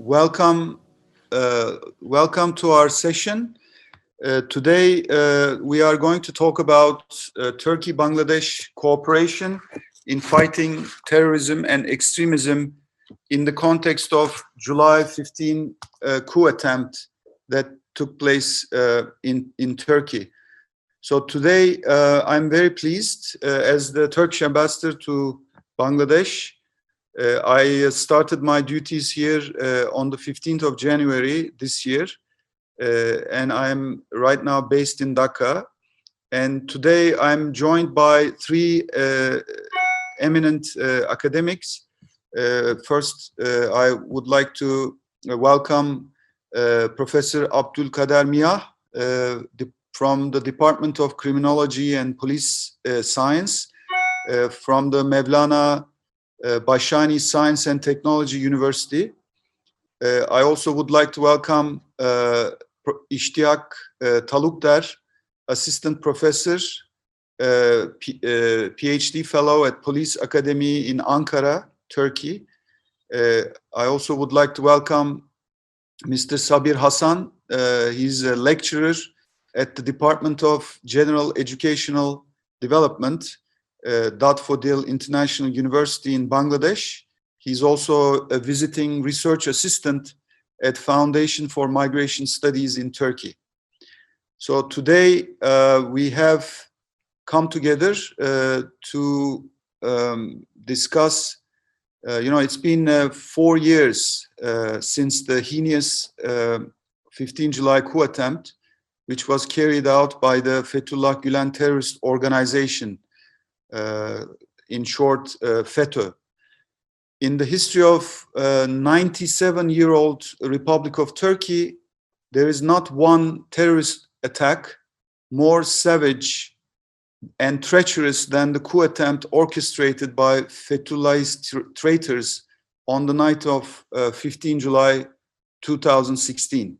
Welcome, welcome to our session. Today we are going to talk about Turkey-Bangladesh cooperation in fighting terrorism and extremism in the context of July 15 coup attempt that took place in Turkey. So today I'm very pleased as the Turkish ambassador to Bangladesh. I started my duties here on the 15th of January this year, and I'm right now based in Dakka. And today I'm joined by three eminent academics. First, I would like to welcome Professor Abdülkader Miyah from the Department of Criminology and Police Science from the Mevlana Bashani Science and Technology University. I also would like to welcome İştiyak Talukder, Assistant Professor, PhD Fellow at Police Academy in Ankara, Turkey. I also would like to welcome Mr. Sabir Hasan. He's a lecturer at the Department of General Educational Development, Daffodil International University in Bangladesh. He's also a visiting research assistant at Foundation for Migration Studies in Turkey. So today we have come together to discuss, it's been 4 years since the heinous 15 July coup attempt, which was carried out by the Fethullah Gülen terrorist organization, in short, FETÖ. In the history of 97-year-old Republic of Turkey, there is not one terrorist attack more savage and treacherous than the coup attempt orchestrated by Fethullahist traitors on the night of 15 July 2016.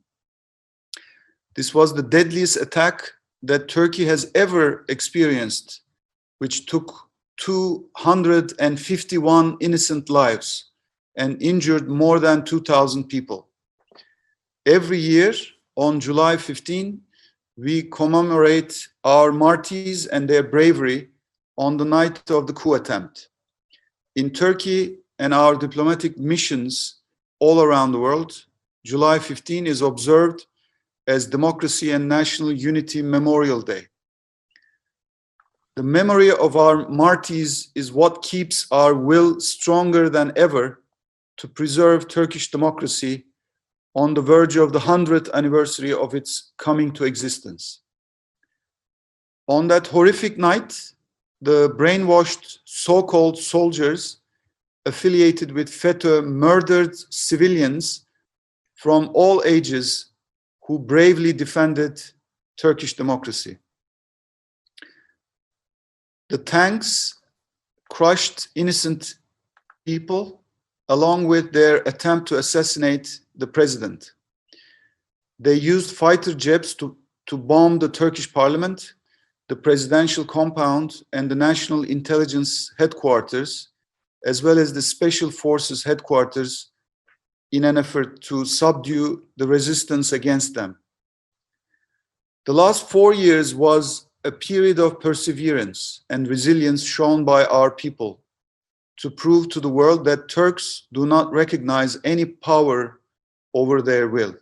This was the deadliest attack that Turkey has ever experienced, which took 251 innocent lives and injured more than 2,000 people. Every year on July 15, we commemorate our martyrs and their bravery on the night of the coup attempt. In Turkey and our diplomatic missions all around the world, July 15 is observed as Democracy and National Unity Memorial Day. The memory of our martyrs is what keeps our will stronger than ever to preserve Turkish democracy on the verge of the 100th anniversary of its coming to existence. On that horrific night, the brainwashed so-called soldiers affiliated with FETÖ murdered civilians from all ages who bravely defended Turkish democracy. The tanks crushed innocent people along with their attempt to assassinate the president. They used fighter jets to bomb the Turkish parliament, the presidential compound, and the National Intelligence headquarters, as well as the Special Forces headquarters, in an effort to subdue the resistance against them. The last 4 years was a period of perseverance and resilience shown by our people to prove to the world that Turks do not recognize any power over their will.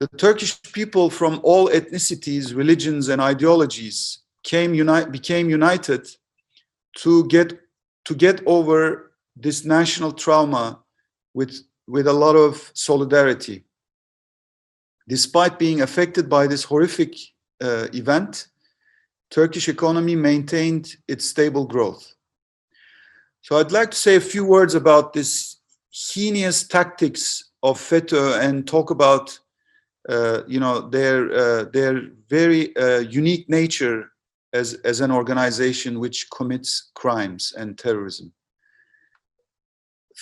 The Turkish people from all ethnicities, religions, and ideologies became united to get over this national trauma with a lot of solidarity. Despite being affected by this horrific event, Turkish economy maintained its stable growth. So I'd like to say a few words about this heinous tactics of FETÖ and talk about their very unique nature as an organization which commits crimes and terrorism.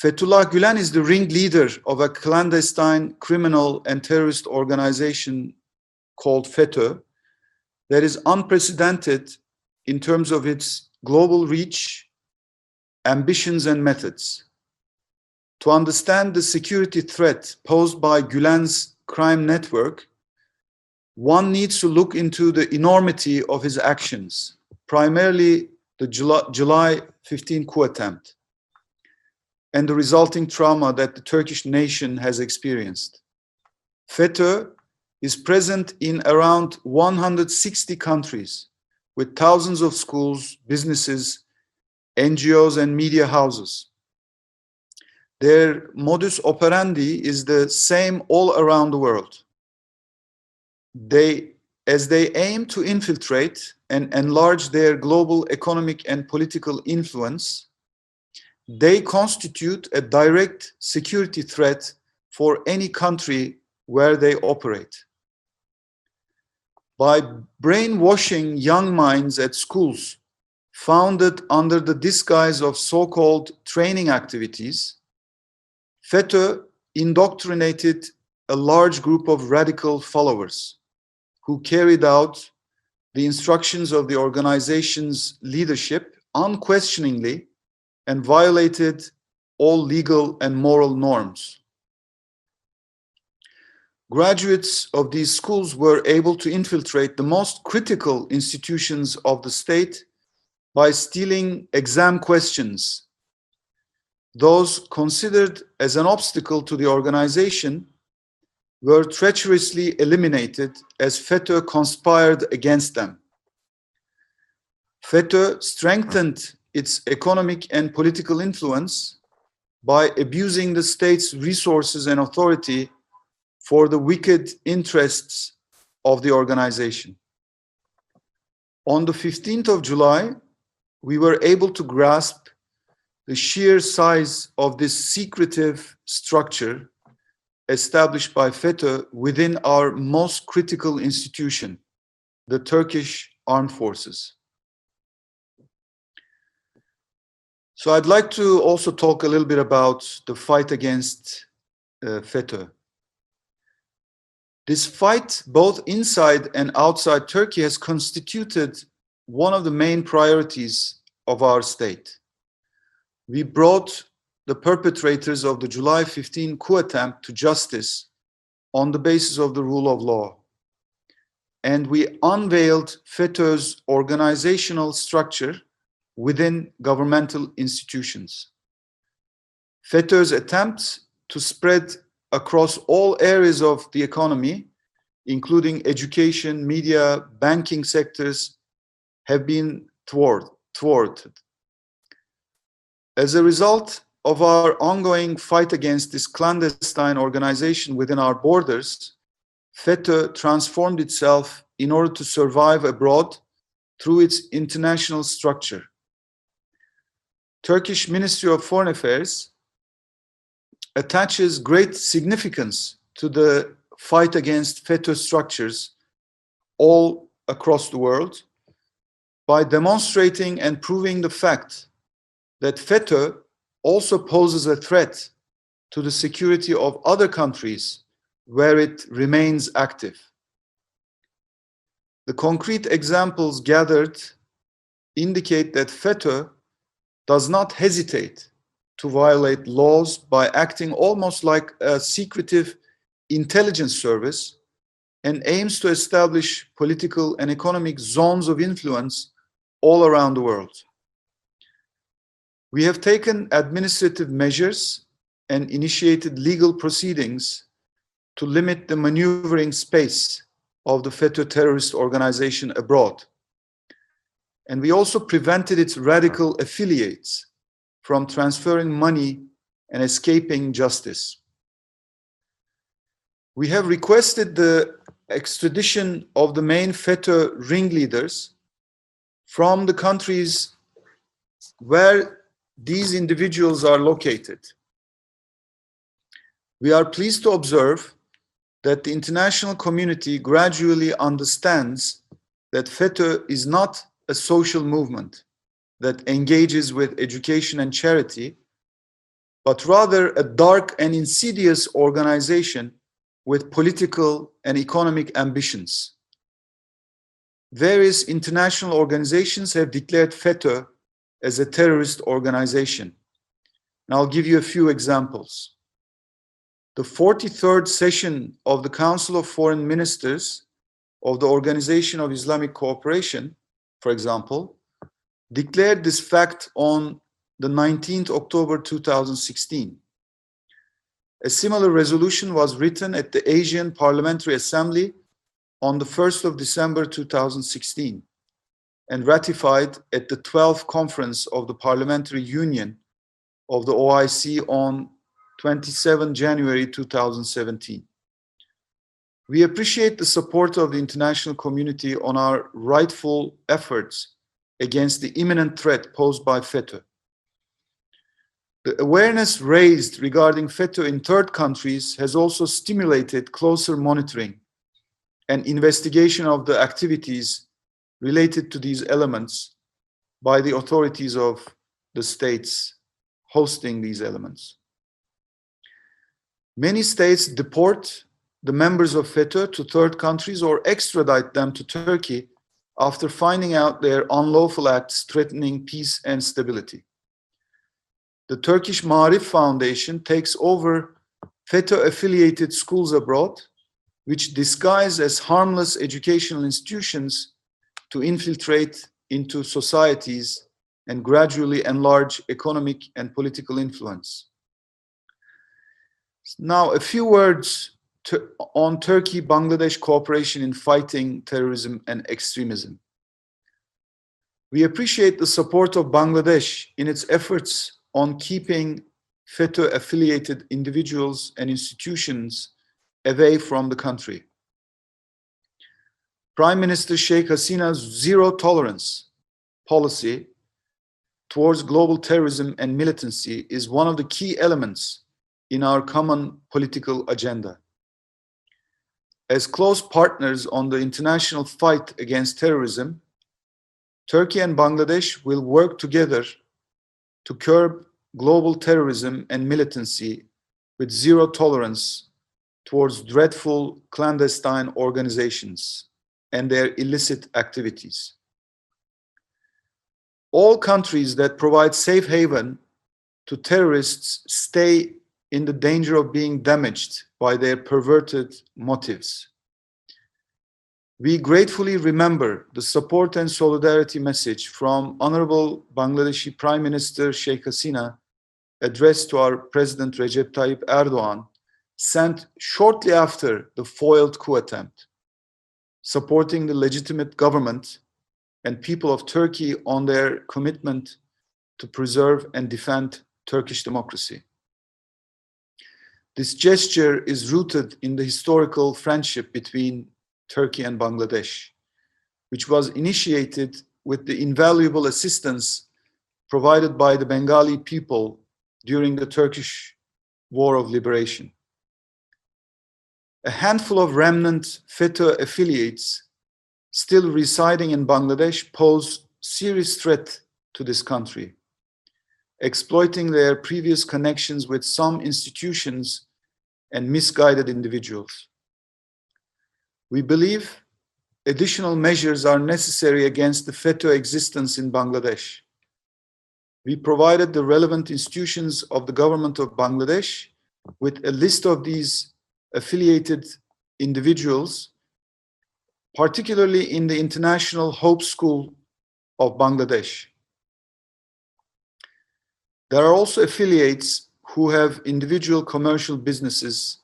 Fethullah Gülen is the ringleader of a clandestine criminal and terrorist organization called FETÖ that is unprecedented in terms of its global reach, ambitions, and methods. To understand the security threat posed by Gülen's crime network, one needs to look into the enormity of his actions, primarily the July 15 coup attempt, and the resulting trauma that the Turkish nation has experienced. FETÖ is present in around 160 countries, with thousands of schools, businesses, NGOs, and media houses. Their modus operandi is the same all around the world. As they aim to infiltrate and enlarge their global economic and political influence, they constitute a direct security threat for any country where they operate. By brainwashing young minds at schools founded under the disguise of so-called training activities, FETÖ indoctrinated a large group of radical followers who carried out the instructions of the organization's leadership unquestioningly and violated all legal and moral norms. Graduates of these schools were able to infiltrate the most critical institutions of the state by stealing exam questions. Those considered as an obstacle to the organization were treacherously eliminated as FETÖ conspired against them. FETÖ strengthened its economic and political influence by abusing the state's resources and authority for the wicked interests of the organization. On the 15th of July, we were able to grasp the sheer size of this secretive structure established by FETÖ within our most critical institution, the Turkish Armed Forces. So I'd like to also talk a little bit about the fight against FETÖ. This fight, both inside and outside Turkey, has constituted one of the main priorities of our state. We brought the perpetrators of the July 15 coup attempt to justice on the basis of the rule of law. And we unveiled FETÖ's organizational structure within governmental institutions. FETÖ's attempts to spread across all areas of the economy, including education, media, banking sectors, have been thwarted. As a result of our ongoing fight against this clandestine organization within our borders, FETÖ transformed itself in order to survive abroad through its international structure. Turkish Ministry of Foreign Affairs attaches great significance to the fight against FETÖ structures all across the world by demonstrating and proving the fact that FETÖ also poses a threat to the security of other countries where it remains active. The concrete examples gathered indicate that FETÖ does not hesitate to violate laws by acting almost like a secretive intelligence service and aims to establish political and economic zones of influence all around the world. We have taken administrative measures and initiated legal proceedings to limit the maneuvering space of the FETÖ terrorist organization abroad. And we also prevented its radical affiliates from transferring money and escaping justice. We have requested the extradition of the main FETÖ ringleaders from the countries where these individuals are located. We are pleased to observe that the international community gradually understands that FETÖ is not a social movement that engages with education and charity, but rather a dark and insidious organization with political and economic ambitions. Various international organizations have declared FETÖ as a terrorist organization. And I'll give you a few examples. The 43rd session of the Council of Foreign Ministers of the Organization of Islamic Cooperation, for example, declared this fact on the 19th October 2016. A similar resolution was written at the Asian Parliamentary Assembly on the 1st of December 2016 and ratified at the 12th Conference of the Parliamentary Union of the OIC on 27 January 2017. We appreciate the support of the international community on our rightful efforts against the imminent threat posed by FETÖ. The awareness raised regarding FETÖ in third countries has also stimulated closer monitoring and investigation of the activities related to these elements by the authorities of the states hosting these elements. Many states deport the members of FETÖ to third countries or extradite them to Turkey after finding out their unlawful acts threatening peace and stability. The Turkish Maarif Foundation takes over FETÖ-affiliated schools abroad, which disguise as harmless educational institutions to infiltrate into societies and gradually enlarge economic and political influence. Now, a few words on Turkey-Bangladesh cooperation in fighting terrorism and extremism. We appreciate the support of Bangladesh in its efforts on keeping FETÖ-affiliated individuals and institutions away from the country. Prime Minister Sheikh Hasina's zero-tolerance policy towards global terrorism and militancy is one of the key elements in our common political agenda. As close partners on the international fight against terrorism, Turkey and Bangladesh will work together to curb global terrorism and militancy with zero tolerance towards dreadful clandestine organizations and their illicit activities. All countries that provide safe haven to terrorists stay in the danger of being damaged by their perverted motives. We gratefully remember the support and solidarity message from Honorable Bangladeshi Prime Minister Sheikh Hasina addressed to our President Recep Tayyip Erdogan, sent shortly after the foiled coup attempt, supporting the legitimate government and people of Turkey on their commitment to preserve and defend Turkish democracy. This gesture is rooted in the historical friendship between Turkey and Bangladesh, which was initiated with the invaluable assistance provided by the Bengali people during the Turkish War of Liberation. A handful of remnant FETÖ affiliates still residing in Bangladesh pose serious threat to this country, exploiting their previous connections with some institutions and misguided individuals. We believe additional measures are necessary against the FETÖ existence in Bangladesh. We provided the relevant institutions of the government of Bangladesh with a list of these affiliated individuals, particularly in the International Hope School of Bangladesh. There are also affiliates who have individual commercial businesses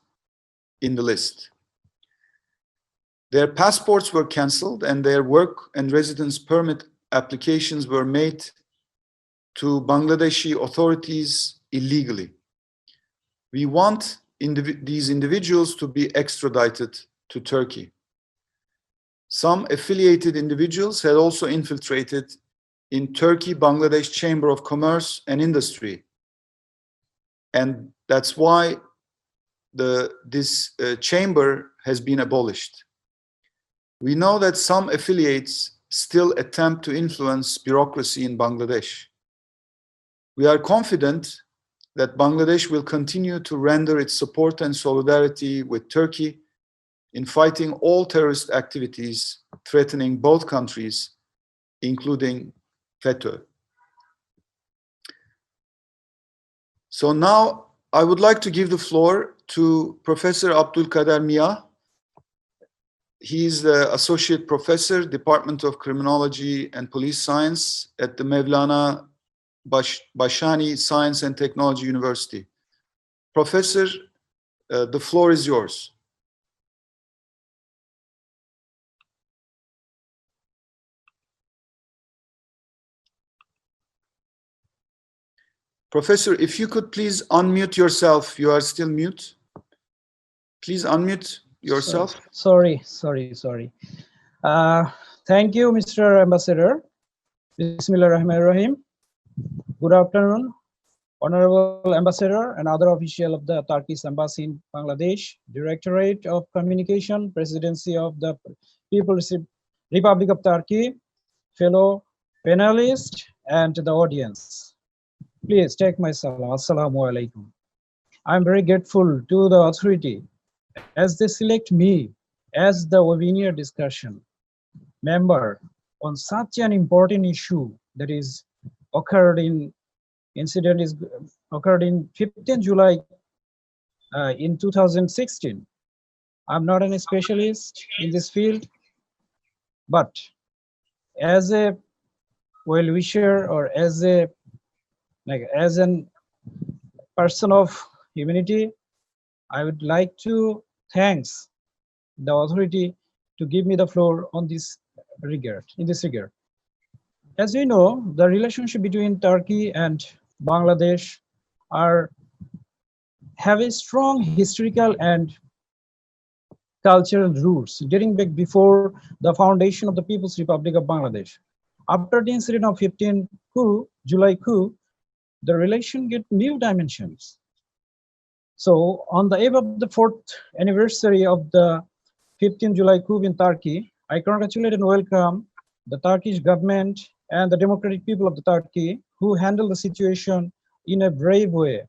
in the list. Their passports were cancelled and their work and residence permit applications were made to Bangladeshi authorities illegally. We want these individuals to be extradited to Turkey. Some affiliated individuals had also infiltrated in Turkey-Bangladesh Chamber of Commerce and Industry. And that's why this chamber has been abolished. We know that some affiliates still attempt to influence bureaucracy in Bangladesh. We are confident that Bangladesh will continue to render its support and solidarity with Turkey in fighting all terrorist activities threatening both countries, including FETÖ. So now I would like to give the floor to Professor Abdülkader Mia. He's the Associate Professor, Department of Criminology and Police Science at the Mevlana Bashani Science and Technology University. Professor, the floor is yours. Professor, if you could please unmute yourself. You are still mute. Please unmute yourself. Sorry. Thank you, Mr. Ambassador. Bismillahirrahmanirrahim. Good afternoon, Honorable Ambassador and other officials of the Turkish Embassy in Bangladesh, Directorate of Communication, Presidency of the People's Republic of Turkey, fellow panelists, and the audience. Please take my salam. Assalamu alaikum. I'm very grateful to the authority as they select me as the webinar discussion member on such an important issue that is occurred in 15 July in 2016. I'm not a specialist in this field, but as a well-wisher or as a person of humanity, I would like to thank the authority to give me the floor on this regard. As we know, the relationship between Turkey and Bangladesh have a strong historical and cultural roots dating back before the foundation of the People's Republic of Bangladesh. After the incident of 15 July coup, the relation get new dimensions. So on the eve of the 4th anniversary of the 15 July coup in Turkey, I congratulate and welcome the Turkish government and the democratic people of the Turkey who handled the situation in a brave way.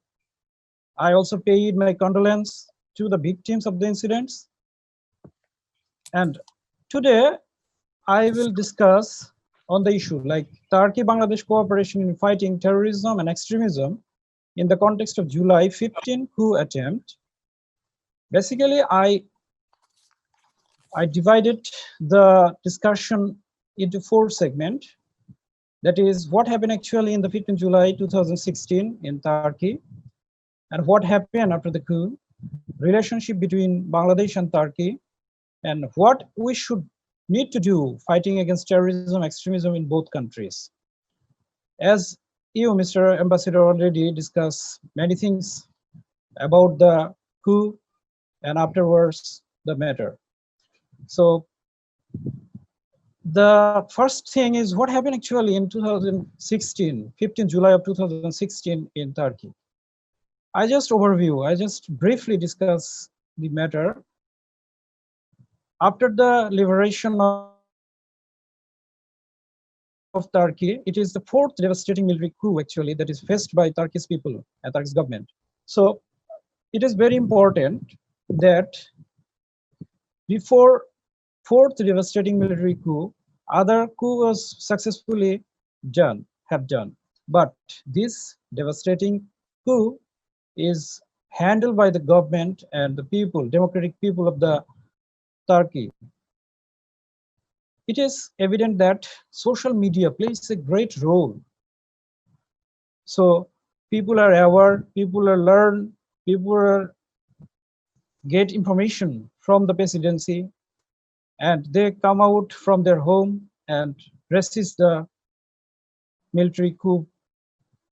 I also paid my condolence to the victims of the incidents. And today I will discuss on the issue like Turkey-Bangladesh cooperation in fighting terrorism and extremism in the context of July 15 coup attempt. Basically, I divided the discussion into 4 segments. That is what happened actually in the 15 July 2016 in Turkey, and what happened after the coup, relationship between Bangladesh and Turkey, and what we should need to do fighting against terrorism, extremism in both countries. As you, Mr. Ambassador, already discussed many things about the coup and afterwards the matter. So the first thing is what happened actually in 2016, 15 July of 2016 in Turkey. I just briefly discuss the matter. After the liberation of Turkey, it is the 4th devastating military coup actually that is faced by Turkish people and Turkish government. So it is very important that before 4th devastating military coup, other coup was successfully done. But this devastating coup is handled by the government and the people, democratic people of the Turkey. It is evident that social media plays a great role. So people are aware, people are learn, people are get information from the presidency, and they come out from their home and resist the military coup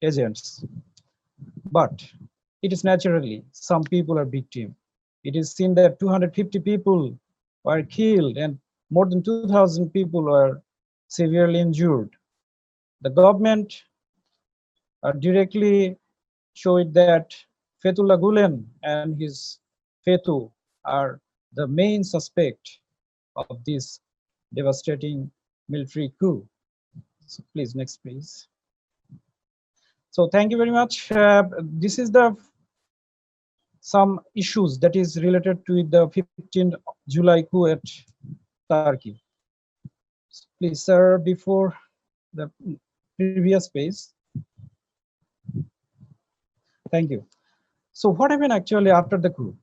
agents. But it is naturally some people are victim. It is seen that 250 people were killed and more than 2,000 people were severely injured. The government directly showed that Fethullah Gulen and his FETÖ are the main suspect of this devastating military coup. So please, next please. So thank you very much. This is the some issues that is related to the 15th July coup at Turkey. Please, sir, before the previous page. Thank you. So what happened actually after the coup?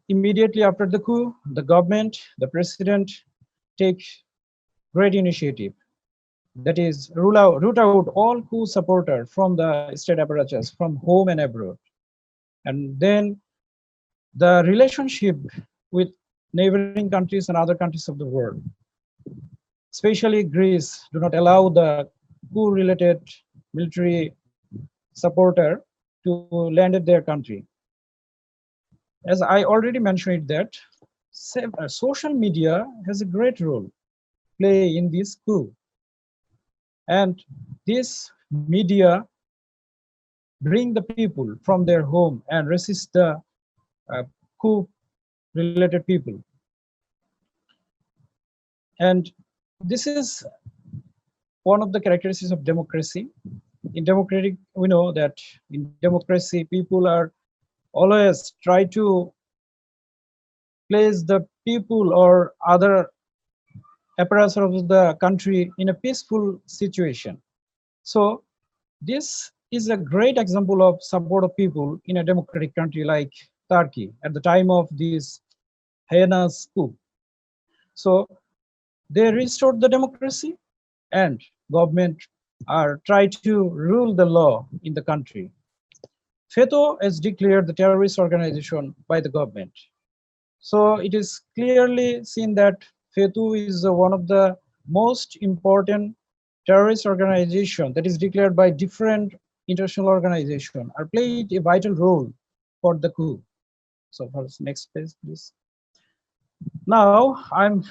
Immediately after the coup, the government, the president take great initiative. That is, root out all coup supporters from the state apparatus, from home and abroad. And then the relationship with neighboring countries and other countries of the world, especially Greece, do not allow the coup-related military supporter to land at their country. As I already mentioned that social media has a great role play in this coup. And this media bring the people from their home and resist the coup-related people. And this is one of the characteristics of democracy. In democratic, we know that in democracy, people are always try to place the people or other apparatus of the country in a peaceful situation. So this is a great example of support of people in a democratic country like Turkey at the time of this heinous coup. So they restored the democracy and government are trying to rule the law in the country. FETÖ is declared the terrorist organization by the government. So it is clearly seen that FETÖ is one of the most important terrorist organization that is declared by different international organizations, are played a vital role for the coup. So for the next page, please. Now I'm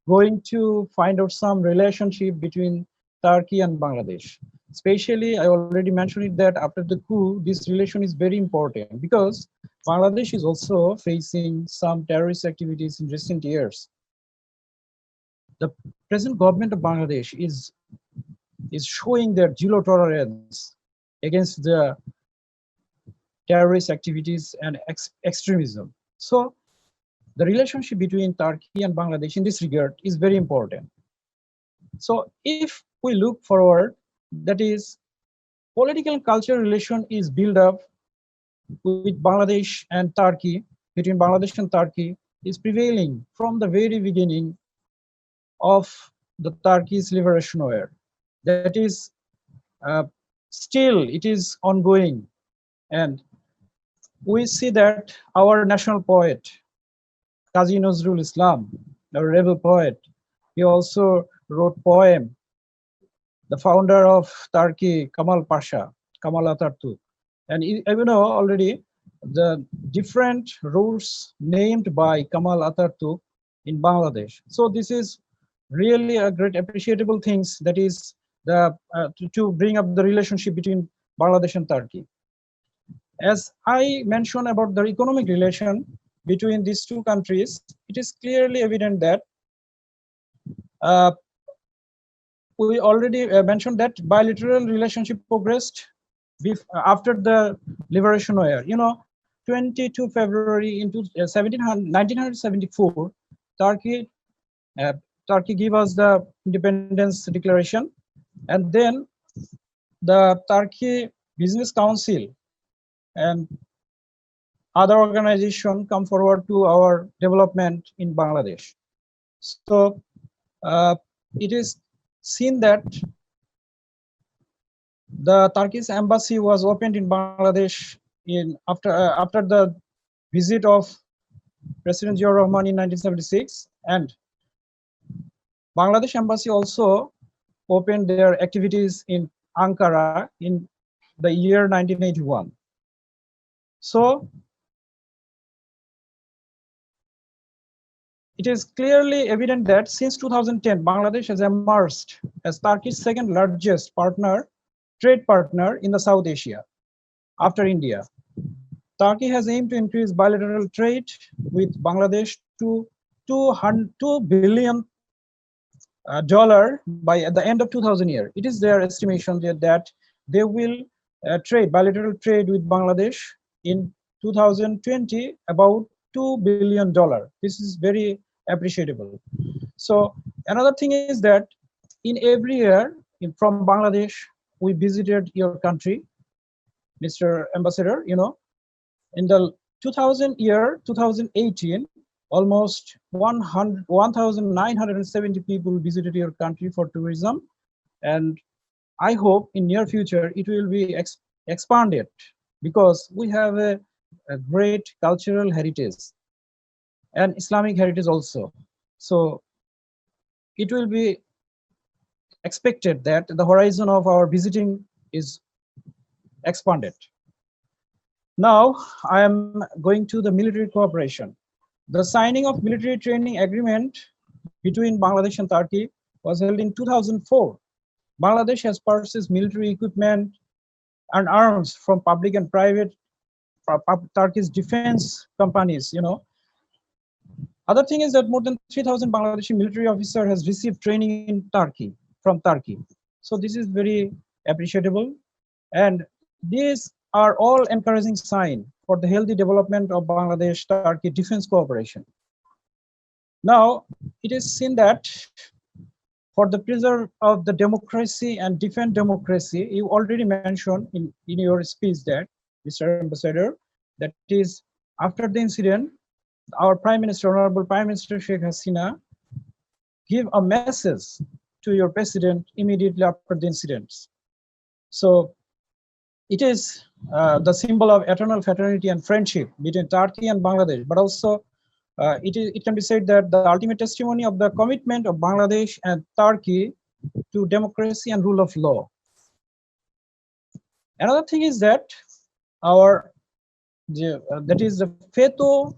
going to find out some relationship between Turkey and Bangladesh. Especially, I already mentioned it that after the coup, this relation is very important because Bangladesh is also facing some terrorist activities in recent years. The present government of Bangladesh is showing their zero tolerance against the terrorist activities and extremism. So the relationship between Turkey and Bangladesh in this regard is very important. So if we look forward, that is, political and cultural relation is built up with Bangladesh and Turkey, between Bangladesh and Turkey, is prevailing from the very beginning of the Turkey's liberation war. That is, still it is ongoing. And we see that our national poet, Kazi Nazrul Islam, a rebel poet, he also wrote poem. The founder of Turkey, Kemal Pasha, Kemal Atatürk. And you know already the different routes named by Kemal Atatürk in Bangladesh. So this is really a great appreciable things that is the to bring up the relationship between Bangladesh and Turkey. As I mentioned about the economic relation between these two countries, it is clearly evident that we already mentioned that bilateral relationship progressed after the liberation war. You know, 22 February into 1974, Turkey gave us the independence declaration, and then the Turkey Business Council and other organizations come forward to our development in Bangladesh. So it is seen that the Turkish embassy was opened in Bangladesh in after the visit of President Ziaur Rahman in 1976, and Bangladesh embassy also opened their activities in Ankara in the year 1981. So it is clearly evident that since 2010, Bangladesh has emerged as Turkey's second largest trade partner in the South Asia, after India. Turkey has aimed to increase bilateral trade with Bangladesh to $2 billion by the end of 2000 year. It is their estimation that they will bilateral trade with Bangladesh in 2020 about $2 billion. This is very appreciable. So another thing is that in every year from Bangladesh, we visited your country, Mr. Ambassador, in the 2018, almost 1,970 people visited your country for tourism, and I hope in near future it will be expanded, because we have a great cultural heritage and Islamic heritage also. So it will be expected that the horizon of our visiting is expanded. Now I am going to the military cooperation. The signing of military training agreement between Bangladesh and Turkey was held in 2004. Bangladesh has purchased military equipment and arms from public and private Turkish defense companies. Other thing is that more than 3,000 Bangladeshi military officer has received training in Turkey, from Turkey. So this is very appreciable, and these are all encouraging sign for the healthy development of Bangladesh-Turkey defense cooperation. Now, it is seen that for the preserve of the democracy and defend democracy, you already mentioned in your speech that, Mr. Ambassador, that is after the incident, our Prime Minister, Honorable Prime Minister Sheikh Hasina, give a message to your president immediately after the incidents. So it is the symbol of eternal fraternity and friendship between Turkey and Bangladesh, but also it can be said that the ultimate testimony of the commitment of Bangladesh and Turkey to democracy and rule of law. Another thing is that that is the FETÖ,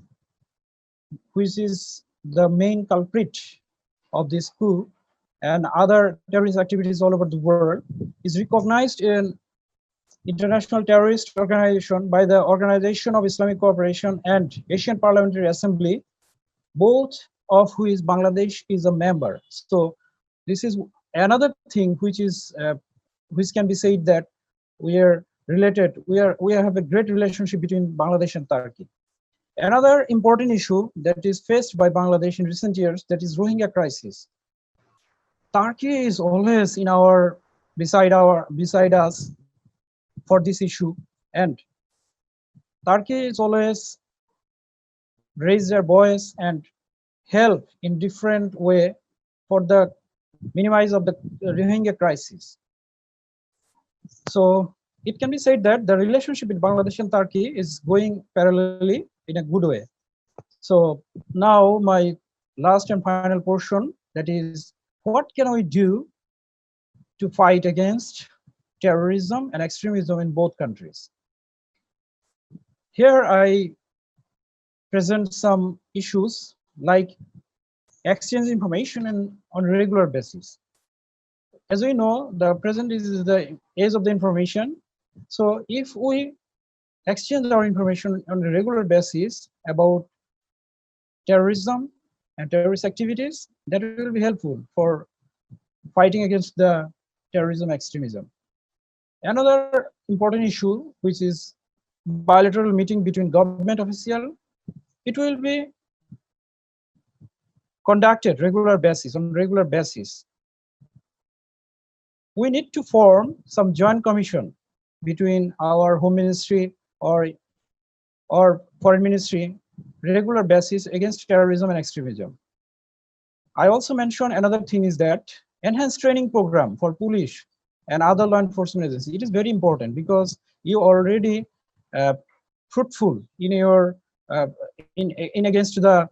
which is the main culprit of this coup and other terrorist activities all over the world, is recognized in International Terrorist Organization by the Organization of Islamic Cooperation and Asian Parliamentary Assembly, both of which Bangladesh is a member. So this is another thing which can be said that we are related. We have a great relationship between Bangladesh and Turkey. Another important issue that is faced by Bangladesh in recent years, that is Rohingya crisis. Turkey is always beside us for this issue, and Turkey is always raise their voice and help in different way for the minimize of the Rohingya crisis. So it can be said that the relationship with Bangladesh and Turkey is going parallelly in a good way. So now my last and final portion, that is, what can we do to fight against terrorism and extremism in both countries? Here I present some issues like exchange information on a regular basis. As we know, the present is the age of the information. So if we exchange our information on a regular basis about terrorism and terrorist activities, that will be helpful for fighting against the terrorism extremism. Another important issue, which is bilateral meeting between government officials, it will be conducted on regular basis. We need to form some joint commission between our Home Ministry or Foreign Ministry regular basis against terrorism and extremism. I also mentioned another thing is that enhanced training program for police and other law enforcement agencies. It is very important because you already fruitful in your in against the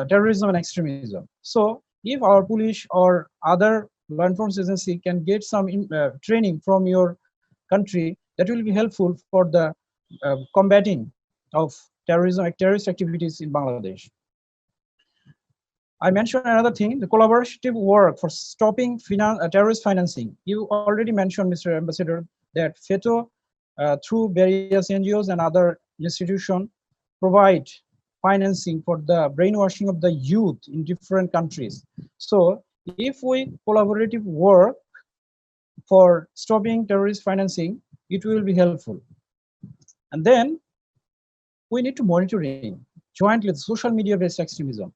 terrorism and extremism. So if our police or other law enforcement agency can get some training from your country, that will be helpful for the combating of terrorist activities in Bangladesh. I mentioned another thing, the collaborative work for stopping terrorist financing. You already mentioned, Mr. Ambassador, that FETÖ, through various NGOs and other institutions, provide financing for the brainwashing of the youth in different countries. So if we collaborative work for stopping terrorist financing, it will be helpful. And then we need to monitoring jointly social media-based extremism.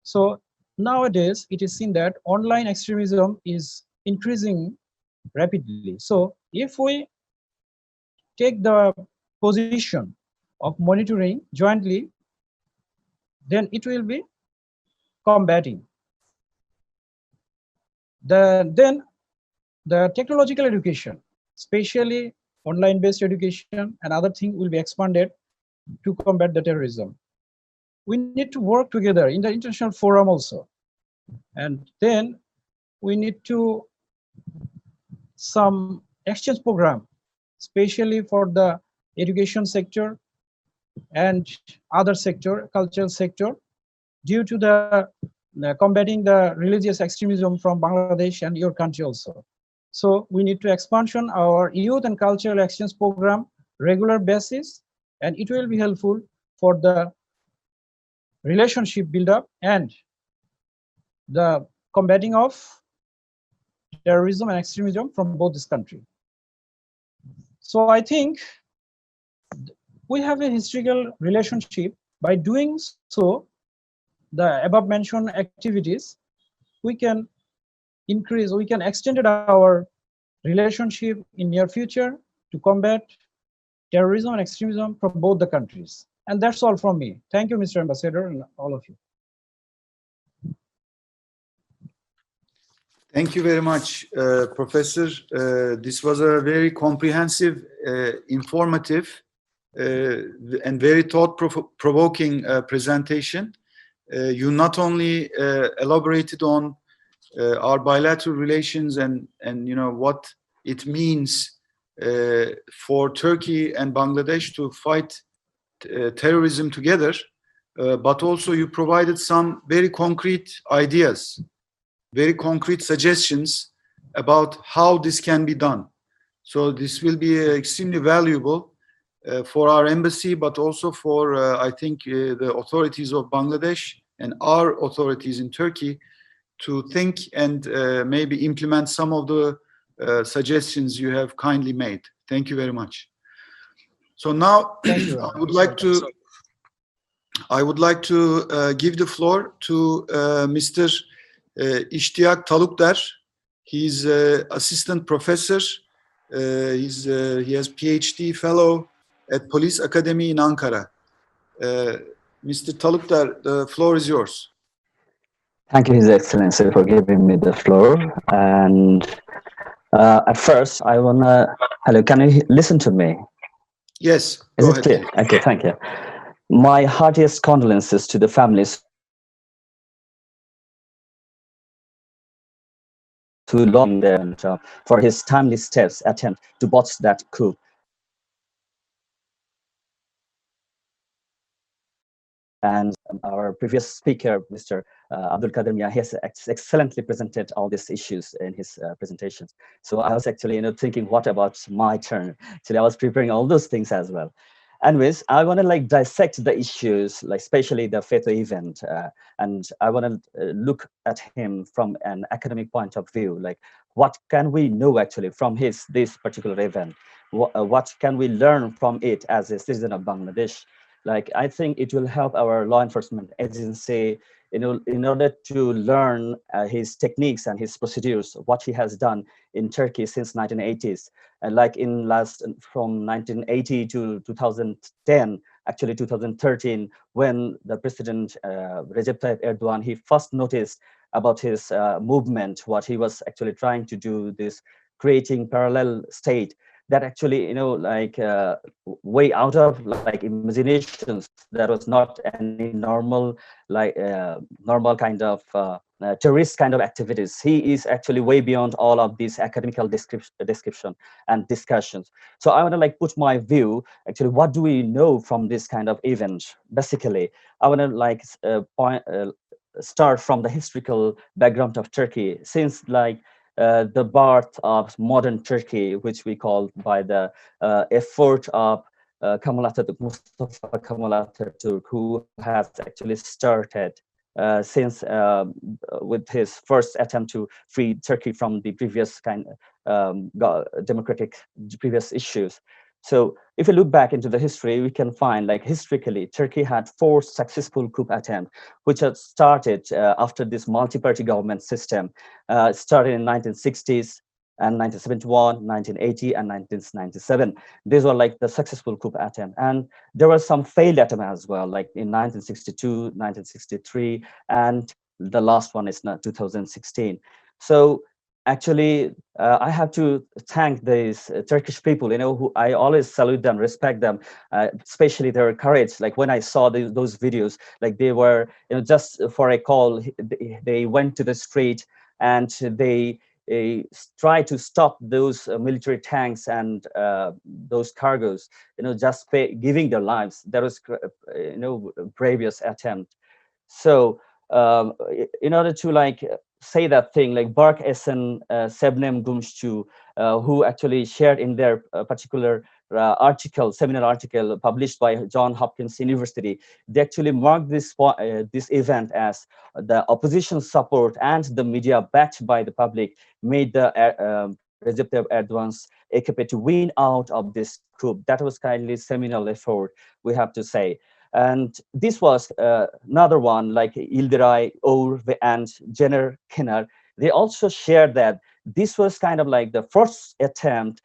So nowadays, it is seen that online extremism is increasing rapidly. So if we take the position of monitoring jointly, then it will be combating. Then the technological education, especially online-based education and other things, will be expanded to combat the terrorism. We need to work together in the international forum also. And then we need to some exchange program, especially for the education sector and other sector, cultural sector, due to the combating the religious extremism from Bangladesh and your country also. So we need to expansion our youth and cultural exchange program regular basis, and it will be helpful for the relationship build up and the combating of terrorism and extremism from both this country. So I think we have a historical relationship. By doing so, the above mentioned activities, we can increase, we can extend our relationship in near future to combat terrorism and extremism from both the countries. And that's all from me. Thank you, Mr. Ambassador, and all of you. Thank you very much, Professor. This was a very comprehensive, informative, and very thought-provoking presentation. You not only elaborated on our bilateral relations and you know what it means for Turkey and Bangladesh to fight terrorism together, but also you provided some very concrete ideas, very concrete suggestions about how this can be done. So this will be extremely valuable for our embassy, but also for, I think, the authorities of Bangladesh and our authorities in Turkey to think and maybe implement some of the suggestions you have kindly made. Thank you very much. So now I would like to give the floor to Mr. İştiyak Talukder. He's assistant professor. He has PhD fellow at Police Academy in Ankara. Mr. Talukder, the floor is yours. Thank you, His Excellency, for giving me the floor. And at first, I wanna. Hello, can you listen to me? Yes. Is it clear? Okay, thank you. My heartiest condolences to the families who lost them for his timely steps attempt to botch that coup. And our previous speaker, Mr. Abdul Kadir Mia, has excellently presented all these issues in his presentations. So I was actually, thinking, what about my turn? So I was preparing all those things as well. Anyways, I want to dissect the issues, especially the FETÖ event, and I want to look at him from an academic point of view. What can we know actually from this particular event? What can we learn from it as a citizen of Bangladesh? I think it will help our law enforcement agency, in order to learn his techniques and his procedures, what he has done in Turkey since 1980s. And from 1980 to 2010, actually 2013, when the President Recep Tayyip Erdogan, he first noticed about his movement, what he was actually trying to do, this creating parallel state that actually, way out of imaginations. That was not any normal, normal kind of terrorist kind of activities. He is actually way beyond all of these academical description and discussions. So I want to put my view. Actually, what do we know from this kind of event? Basically, I want to start from the historical background of Turkey, since the birth of modern Turkey, which we call by the effort of Mustafa Kemal Atatürk, who has actually started since with his first attempt to free Turkey from the previous democratic previous issues. So if we look back into the history, we can find historically, Turkey had 4 successful coup attempts, which had started after this multi-party government system, started in 1960s, and 1971, 1980, and 1997. These were like the successful coup attempt. And there were some failed attempts as well, like in 1962, 1963, and the last one is 2016. So actually, I have to thank these Turkish people, who I always salute them, respect them, especially their courage. Like when I saw those videos, like they were, just for a call, they went to the street and they try to stop those military tanks and those cargos, just giving their lives. That was, bravest attempt. So in order to like say that thing, like Bark Essen Sebnem Gumshchu, who actually shared in their particular seminar article published by Johns Hopkins University, they actually marked this event as the opposition support and the media backed by the public made the Recep Tayyip Erdogan's AKP to win out of this coup. That was kindly seminal effort, we have to say. And this was another one, like Ildiray, Oğur, and Cener Kenar. They also shared that this was kind of like the first attempt,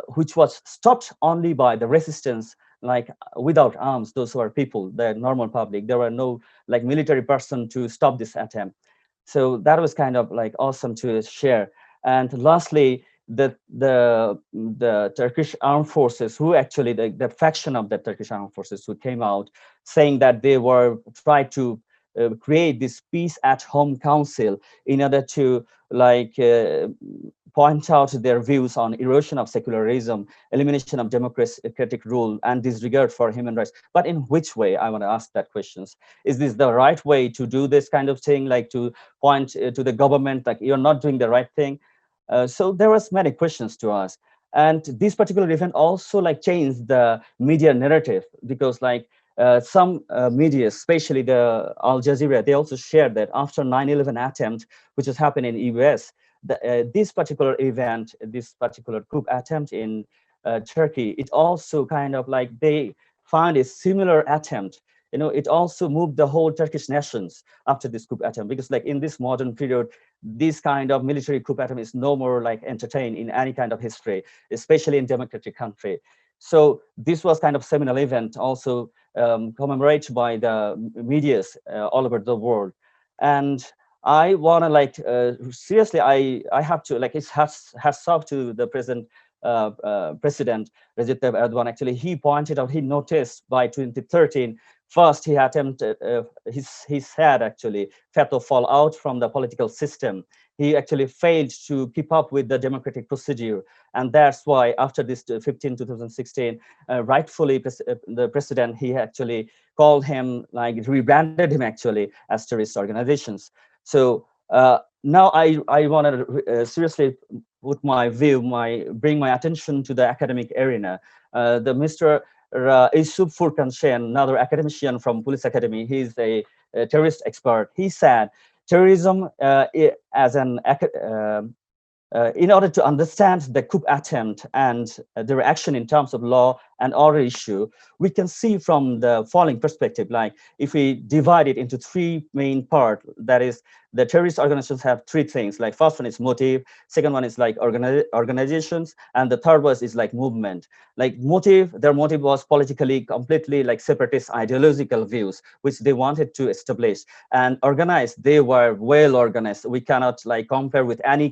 which was stopped only by the resistance, like without arms. Those were people, the normal public. There were no like military person to stop this attempt. So that was kind of like awesome to share. And lastly, the Turkish armed forces, who actually the faction of the Turkish armed forces who came out saying that they were trying to create this peace at home council in order to like point out their views on erosion of secularism, elimination of democratic rule, and disregard for human rights. But in which way? I want to ask that questions. Is this the right way to do this kind of thing, like to point to the government, like you're not doing the right thing? So there was many questions to ask. And this particular event also like changed the media narrative, because like some media, especially the Al Jazeera, they also shared that after 9/11 attempt, which has happened in US, this particular event, this particular coup attempt in Turkey, it also kind of like they found a similar attempt. It also moved the whole Turkish nations after this coup attempt, because like in this modern period, this kind of military coup attempt is no more like entertained in any kind of history, especially in democratic country. So this was kind of seminal event, also commemorated by the medias all over the world. And I want to like seriously, I have to like it has off to the present President Recep Tayyip Erdogan. Actually, he pointed out, he noticed by 2013. First, he attempted, he said actually, FETÖ fall out from the political system. He actually failed to keep up with the democratic procedure. And that's why after this 2016, rightfully the president, he actually called him, like rebranded him actually as terrorist organizations. So now I want to seriously put my view, bring my attention to the academic arena. The Mr. Yusuf Furkan Şen, another academician from Police Academy, he's a terrorist expert. He said terrorism as an in order to understand the coup attempt and the reaction in terms of law and order issue, we can see from the following perspective. Like if we divide it into three main parts, that is, the terrorist organizations have three things. Like first one is motive, second one is like organizations, and the third one is like movement. Like motive, their motive was politically completely like separatist ideological views, which they wanted to establish. And organized, they were well organized. We cannot like compare with any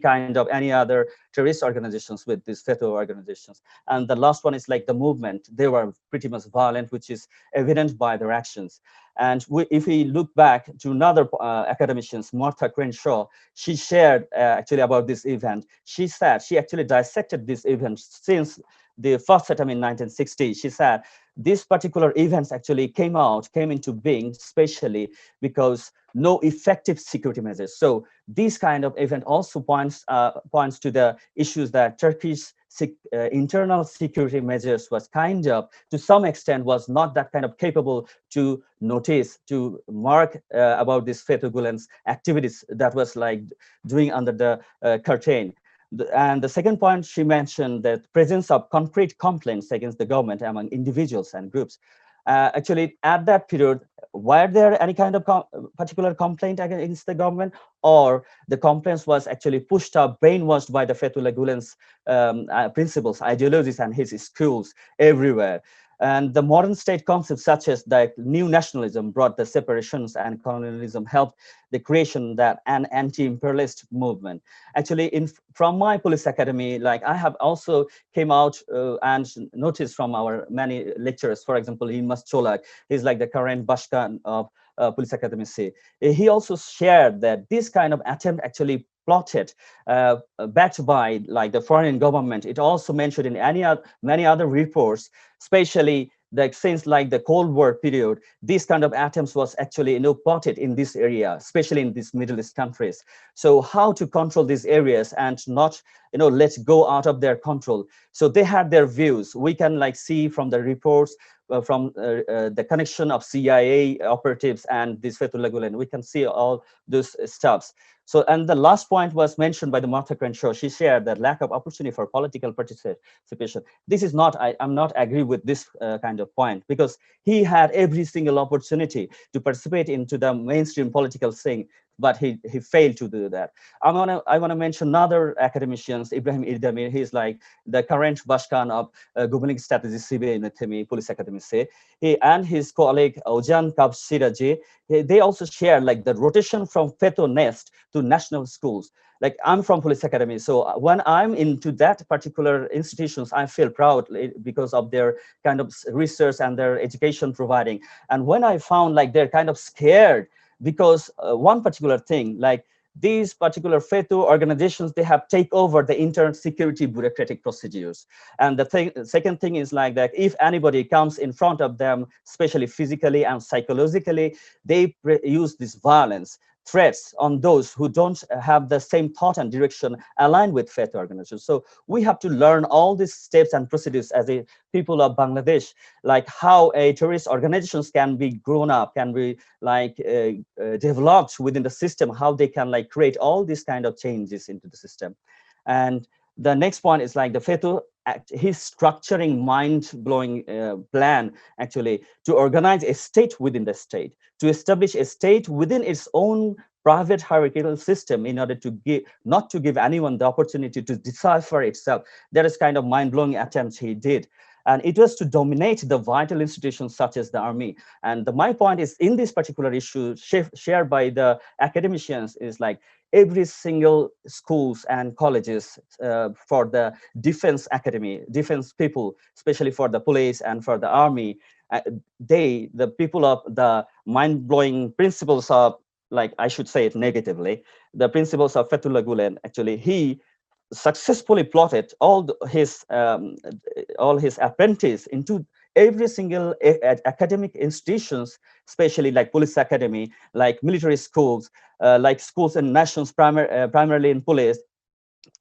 other terrorist organizations with these FETÖ organizations. And the last one is like the movement. They were pretty much violent, which is evident by their actions. And if we look back to another academician, Martha Crenshaw, she shared actually about this event. She said she actually dissected this event since the first attempt in 1960. She said these particular events actually came into being, especially because no effective security measures. So this kind of event also points to the issues that Turkey's internal security measures was kind of, to some extent, was not that kind of capable to notice, to mark about this FETÖ Gülen's activities that was like doing under the curtain. And the second point, she mentioned that presence of concrete complaints against the government among individuals and groups. Actually, at that period, were there any kind of particular complaint against the government, or the complaints was actually pushed up, brainwashed by the Fethullah Gulen's principles, ideologies, and his schools everywhere? And the modern state concepts such as the new nationalism brought the separations, and colonialism helped the creation that an anti-imperialist movement. Actually, from my police academy, like I have also came out and noticed from our many lecturers, for example, Yılmaz Çolak, he's like the current Başkan of Police Academy C. He also shared that this kind of attempt actually plotted, backed by like the foreign government. It also mentioned in many other reports, especially since like the Cold War period, this kind of attempts was actually plotted in this area, especially in these Middle East countries. So how to control these areas and not let go out of their control. So they had their views. We can like see from the reports from the connection of CIA operatives and this Fethullah Gulen. We can see all those stuffs. So, and the last point was mentioned by the Martha Crenshaw. She shared that lack of opportunity for political participation. This is not, I'm not agree with this kind of point, because he had every single opportunity to participate into the mainstream political thing, but he failed to do that. I wanna mention another academicians, Ibrahim Irdemir. He's like the current Başkan of Governing Strategy CBA Yönetimi Police Academy. He and his colleague Ojan Kapsiraji, they also share like the rotation from FETÖ nest to national schools. Like I'm from Police Academy, so when I'm into that particular institutions, I feel proud because of their kind of research and their education providing. And when I found like they're kind of scared because one particular thing, like these particular FETÖ organizations, they have taken over the internal security bureaucratic procedures. And the second thing is like that if anybody comes in front of them, especially physically and psychologically, they use this violence, threats on those who don't have the same thought and direction aligned with FETÖ organizations. So we have to learn all these steps and procedures as a people of Bangladesh, like how a terrorist organizations can be grown up, can be like developed within the system, how they can like create all these kind of changes into the system. And the next point is like the FETÖ his structuring mind-blowing plan actually to organize a state within the state, to establish a state within its own private hierarchical system in order to give, not to give anyone the opportunity to decipher itself. That is kind of mind-blowing attempts he did. And it was to dominate the vital institutions such as the army. And my point is in this particular issue shared by the academicians is like every single schools and colleges for the defense academy, defense people, especially for the police and for the army, the people of the mind-blowing principles of, like I should say it negatively, the principles of Fethullah Gulen, actually he successfully plotted all his apprentices into every single academic institutions, especially like police academy, like military schools, like schools and nations primarily in police,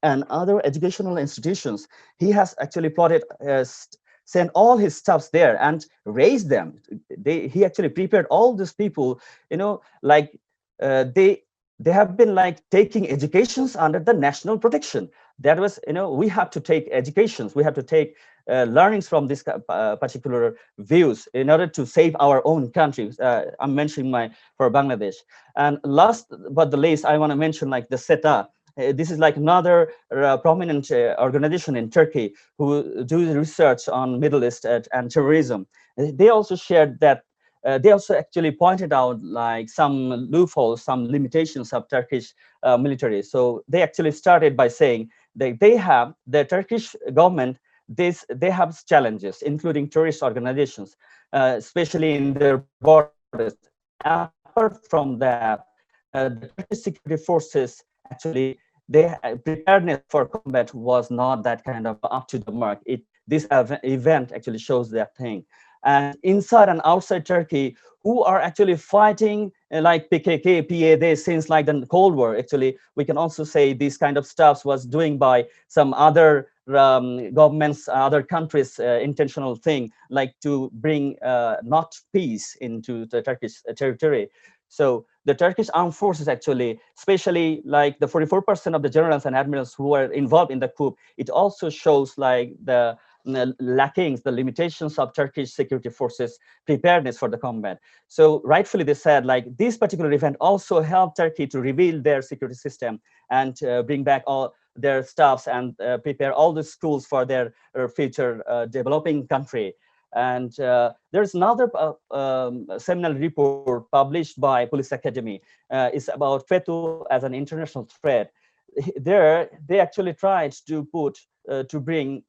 and other educational institutions. He has actually plotted, sent all his staffs there and raised them. He actually prepared all these people, like they have been like taking educations under the national protection. That was, we have to take educations, we have to take learnings from this particular views in order to save our own country. I'm mentioning for Bangladesh. And last but the least, I want to mention like the SETA. This is like another prominent organization in Turkey who do research on Middle East and terrorism. They also shared that they also actually pointed out like some loopholes, some limitations of Turkish military. So they actually started by saying that the Turkish government, they have challenges, including terrorist organizations, especially in their borders. Apart from that, the Turkish security forces actually, their preparedness for combat was not that kind of up to the mark. This event actually shows that thing. And inside and outside Turkey, who are actually fighting like PKK, PYD since like the Cold War. Actually, we can also say this kind of stuff was doing by some other governments, other countries, intentional thing, like to bring not peace into the Turkish territory. So the Turkish armed forces actually, especially like the 44% of the generals and admirals who were involved in the coup, it also shows like the lackings, the limitations of Turkish security forces preparedness for the combat. So rightfully they said, like, this particular event also helped Turkey to rebuild their security system and bring back all their staffs and prepare all the schools for their future developing country. And there's another seminal report published by Police Academy. It's about FETÖ as an international threat. There, they actually tried to put, to bring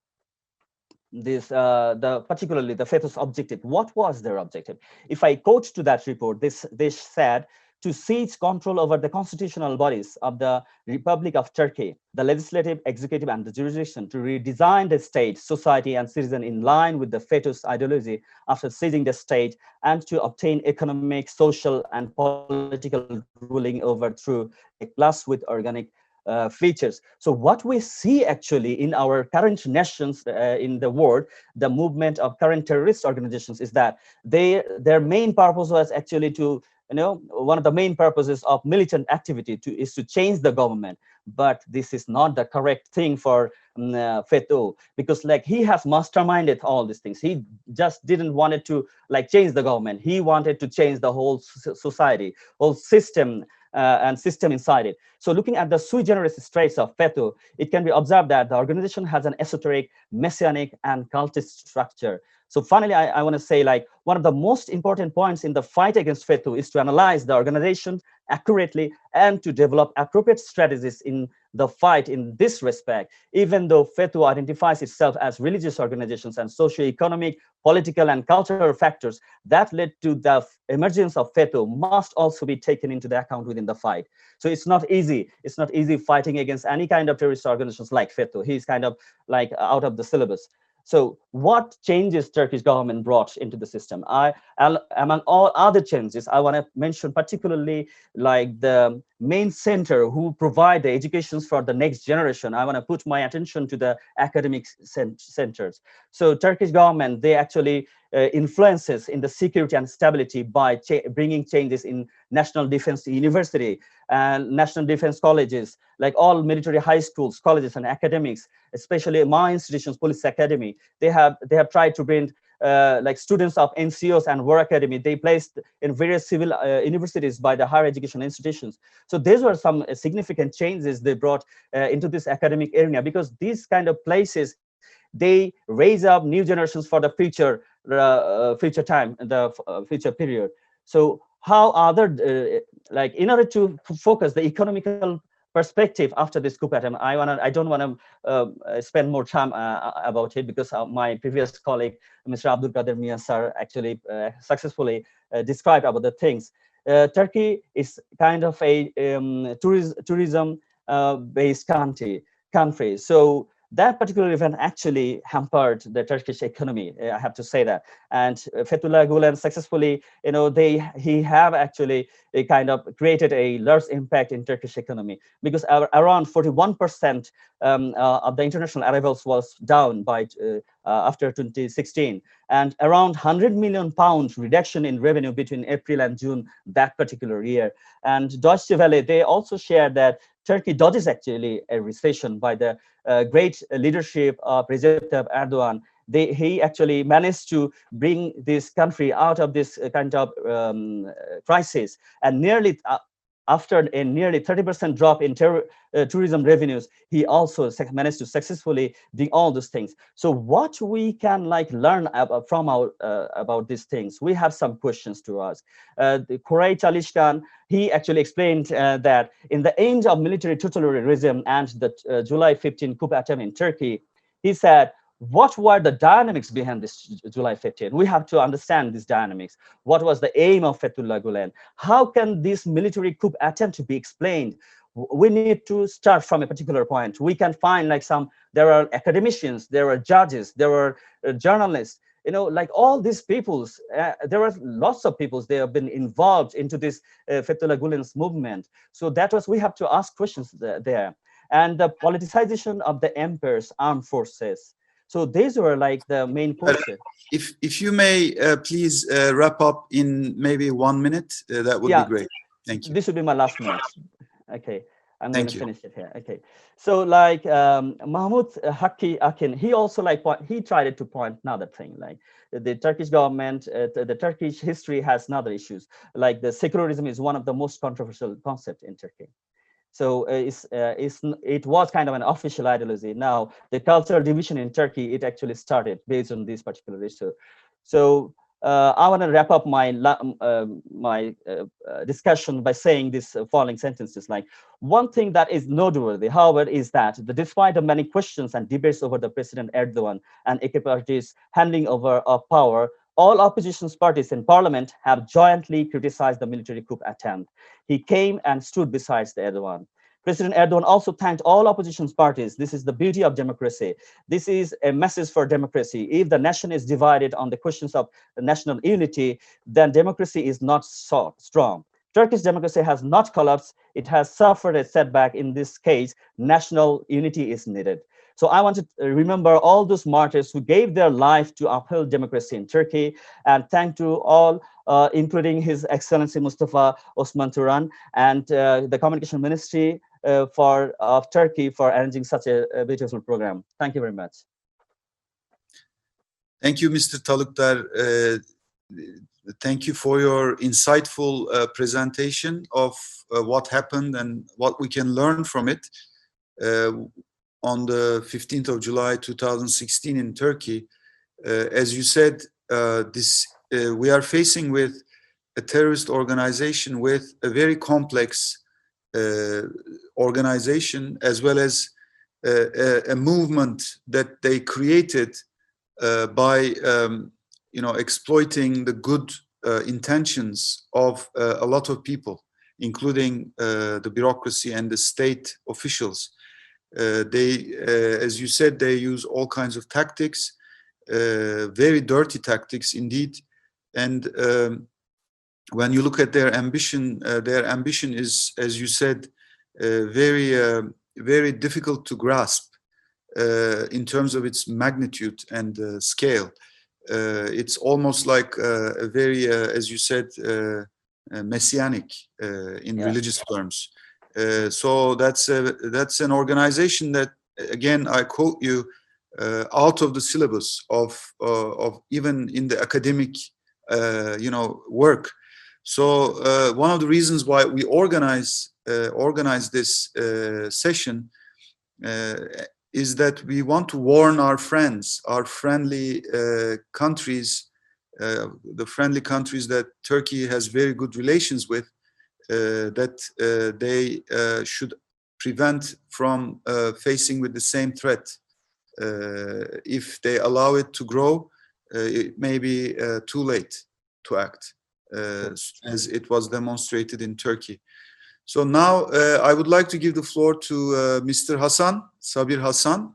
this, particularly the FETÖ's objective. What was their objective? If I quote to that report, they said, to seize control over the constitutional bodies of the Republic of Turkey, the legislative, executive, and the jurisdiction, to redesign the state, society, and citizen in line with the FETÖ's ideology after seizing the state, and to obtain economic, social, and political ruling over through a class with organic features. So what we see actually in our current nations in the world, the movement of current terrorist organizations, is that their main purpose was actually to, one of the main purposes of militant activity is to change the government. But this is not the correct thing for FETÖ, because like he has masterminded all these things. He just didn't want to like change the government. He wanted to change the whole society, whole system, and system inside it. So looking at the sui generis traits of FETÖ, it can be observed that the organization has an esoteric, messianic, and cultist structure. So finally, I want to say, like, one of the most important points in the fight against FETÖ is to analyze the organization accurately and to develop appropriate strategies in the fight in this respect. Even though FETÖ identifies itself as religious organizations and socio-economic, political, and cultural factors that led to the emergence of FETÖ must also be taken into the account within the fight. So it's not easy. It's not easy fighting against any kind of terrorist organizations like FETÖ. He's kind of like out of the syllabus. So what changes Turkish government brought into the system? Among all other changes, I want to mention particularly like the main center who provide the educations for the next generation. I want to put my attention to the academic centers. So Turkish government, they actually influences in the security and stability by bringing changes in national defense university and national defense colleges, like all military high schools, colleges, and academics, especially my institutions, Police Academy. They have tried to bring like students of NCOs and War Academy. They placed in various civil universities by the higher education institutions. So these were some significant changes they brought into this academic area, because these kind of places, they raise up new generations for the future time, the future period. So how other like in order to focus the economical perspective after this coup attempt, I don't want to spend more time about it, because my previous colleague, Mr. Abdul Kader Mia sir, actually successfully described about the things. Turkey is kind of a tourism based country. So that particular event actually hampered the Turkish economy. I have to say that. And Fethullah Gulen successfully, he have actually kind of created a large impact in Turkish economy, because around 41% of the international arrivals was down by after 2016, and around £100 million reduction in revenue between April and June that particular year. And Deutsche Welle, they also shared that Turkey dodges actually a recession by the great leadership of Recep Tayyip Erdogan. He actually managed to bring this country out of this kind of crisis, and nearly after a nearly 30% drop in tourism revenues, he also managed to successfully do all those things. So what we can like learn from about these things, we have some questions to ask. Koray Çalışkan, he actually explained that in the end of military totalitarianism and the July 15 coup attempt in Turkey, he said, what were the dynamics behind this July 15? We have to understand these dynamics. What was the aim of Fethullah Gulen? How can this military coup attempt to be explained? We need to start from a particular point. We can find like there are academicians, there are judges, there are journalists, like all these peoples, there are lots of peoples, they have been involved into this Fethullah Gulen's movement. So we have to ask questions there. And the politicization of the empire's armed forces. So these were like the main questions. If you may please wrap up in maybe 1 minute, that would be great. Thank you. This would be my last minute. Okay. I'm Thank going to you. finish it here. Okay. So like Mahmoud Haqqi Akin, he also he tried to point another thing, like the Turkish government, the Turkish history has another issues, like the secularism is one of the most controversial concepts in Turkey. So it was kind of an official ideology. Now the cultural division in Turkey, it actually started based on this particular issue. So I want to wrap up my discussion by saying this following sentences. Like, one thing that is noteworthy, however, is that despite the many questions and debates over the President Erdogan and AK parties handing over of power, all opposition parties in parliament have jointly criticized the military coup attempt. He came and stood beside Erdogan. President Erdogan also thanked all opposition parties. This is the beauty of democracy. This is a message for democracy. If the nation is divided on the questions of national unity, then democracy is not so strong. Turkish democracy has not collapsed. It has suffered a setback. In this case, national unity is needed. So I want to remember all those martyrs who gave their life to uphold democracy in Turkey, and thank to all, including His Excellency Mustafa Osman Turan and the Communication Ministry of Turkey for arranging such a beautiful program. Thank you very much. Thank you, Mr. Talukdar. Thank you for your insightful presentation of what happened and what we can learn from it. On the 15th of July 2016 in Turkey, as you said, we are facing with a terrorist organization with a very complex organization, as well as a movement that they created by exploiting the good intentions of a lot of people, including the bureaucracy and the state officials. As you said, they use all kinds of tactics, very dirty tactics indeed. And when you look at their ambition is, as you said, very difficult to grasp in terms of its magnitude and scale. It's almost like a very, as you said, messianic in religious terms. So that's an organization that, again, I quote you, out of the syllabus of even in the academic work. So one of the reasons why we organize this session is that we want to warn our friends, our friendly countries, the friendly countries that Turkey has very good relations with, that they should prevent from facing with the same threat. If they allow it to grow, it may be too late to act, as it was demonstrated in Turkey. So now I would like to give the floor to Mr. Hasan, Sabir Hasan.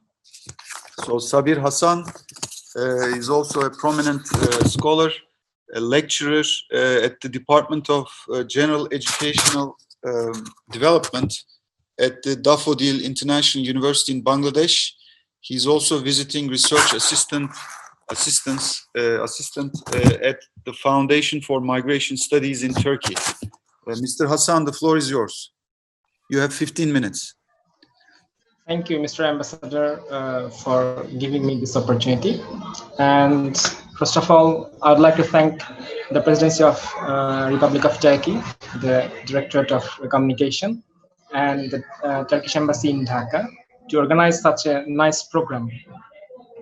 So Sabir Hasan is also a prominent scholar, a lecturer at the Department of General Educational Development at the Daffodil International University in Bangladesh. He's also visiting research assistant at the Foundation for Migration Studies in Turkey. Mr. Hasan, the floor is yours. You have 15 minutes. Thank you, Mr. Ambassador, for giving me this opportunity. And first of all, I would like to thank the Presidency of Republic of Turkey, the Directorate of Communication, and the Turkish Embassy in Dhaka to organize such a nice program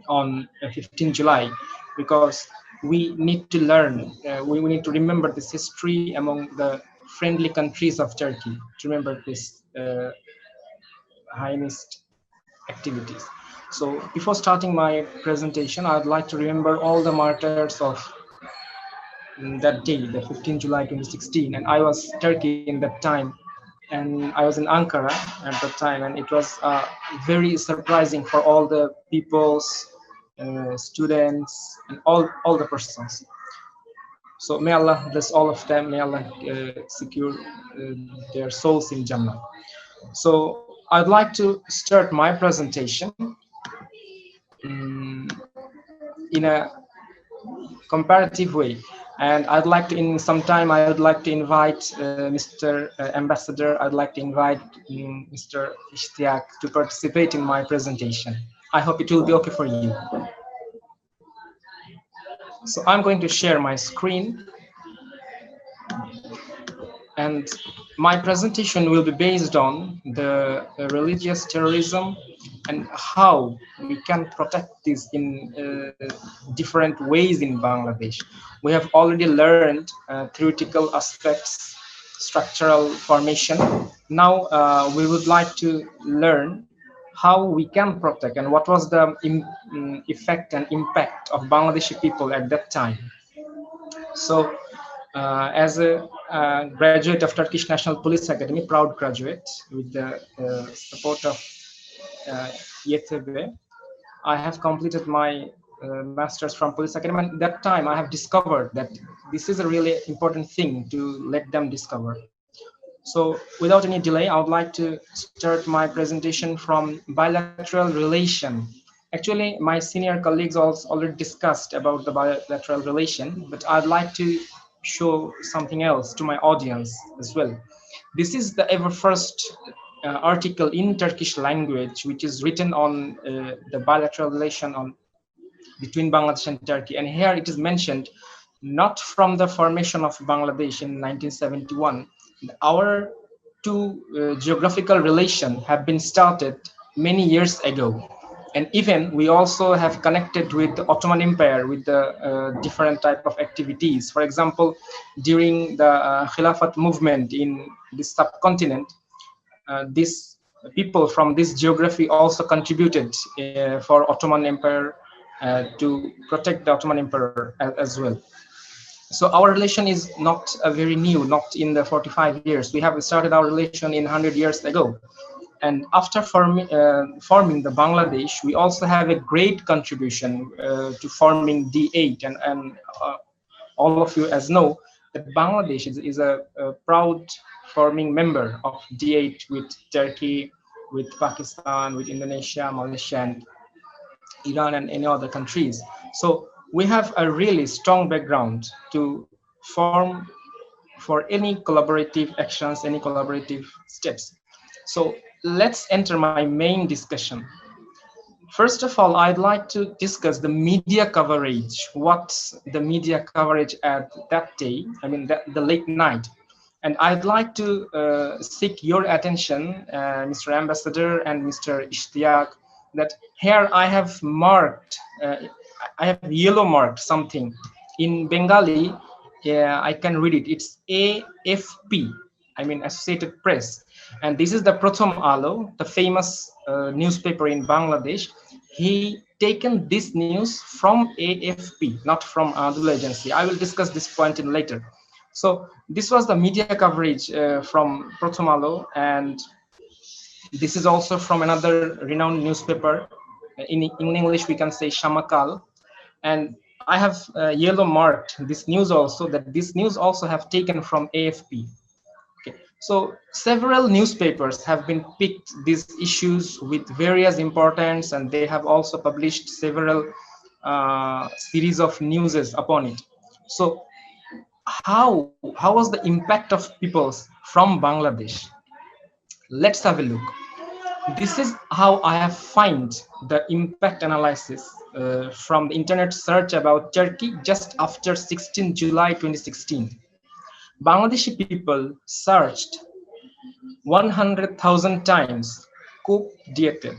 on 15 July, because we need to learn, we need to remember this history among the friendly countries of Turkey, to remember this Zionist activities. So before starting my presentation, I'd like to remember all the martyrs of that day, the 15 July 2016, and I was Turkey in that time, and I was in Ankara at that time, and it was very surprising for all the peoples, students, and all the persons. So may Allah bless all of them, may Allah secure their souls in Jannah. So I'd like to start my presentation in a comparative way. And I'd like to, in some time, I would like to invite Mr. Ambassador, I'd like to invite Mr. Ishtiaq to participate in my presentation. I hope it will be okay for you. So I'm going to share my screen. And my presentation will be based on the religious terrorism and how we can protect this in different ways in Bangladesh. We have already learned theoretical aspects, structural formation. Now we would like to learn how we can protect and what was the effect and impact of Bangladeshi people at that time. So as a graduate of Turkish National Police Academy, proud graduate with the support of YTB, I have completed my master's from Police Academy. And at that time, I have discovered that this is a really important thing to let them discover. So without any delay, I would like to start my presentation from bilateral relation. Actually, my senior colleagues also already discussed about the bilateral relation, but I'd like to show something else to my audience as well. This is the ever first article in Turkish language, which is written on the bilateral relation between Bangladesh and Turkey. And here it is mentioned, not from the formation of Bangladesh in 1971. Our two geographical relations have been started many years ago. And even we also have connected with the Ottoman Empire with the different type of activities. For example, during the Khilafat movement in this subcontinent, these people from this geography also contributed for Ottoman Empire to protect the Ottoman Emperor as well. So our relation is not very new, not in the 45 years. We have started our relation in 100 years ago. And after forming the Bangladesh, we also have a great contribution to forming D8. And all of you as know that Bangladesh is a proud forming member of D8 with Turkey, with Pakistan, with Indonesia, Malaysia, and Iran, and any other countries. So we have a really strong background to form for any collaborative actions, any collaborative steps. So let's enter my main discussion. First of all, I'd like to discuss the media coverage. What's the media coverage at that day? I mean, the late night. And I'd like to seek your attention, Mr. Ambassador and Mr. Ishtiaq, that here I have marked, I have yellow marked something. In Bengali, I can read it. It's AFP, I mean Associated Press. And this is the Prothom Alo, the famous newspaper in Bangladesh. He taken this news from AFP, not from Adul Agency. I will discuss this point in later. So this was the media coverage from Prothom Alo, and this is also from another renowned newspaper. In English, we can say Shamakal. And I have yellow marked this news also, that this news also have taken from AFP. Okay. So several newspapers have been picked these issues with various importance, and they have also published several series of newses upon it. So how was the impact of peoples from Bangladesh? Let's have a look. This is how I have find the impact analysis from the internet search about Turkey just after 16 July 2016. Bangladeshi people searched 100,000 times Cope Dieted.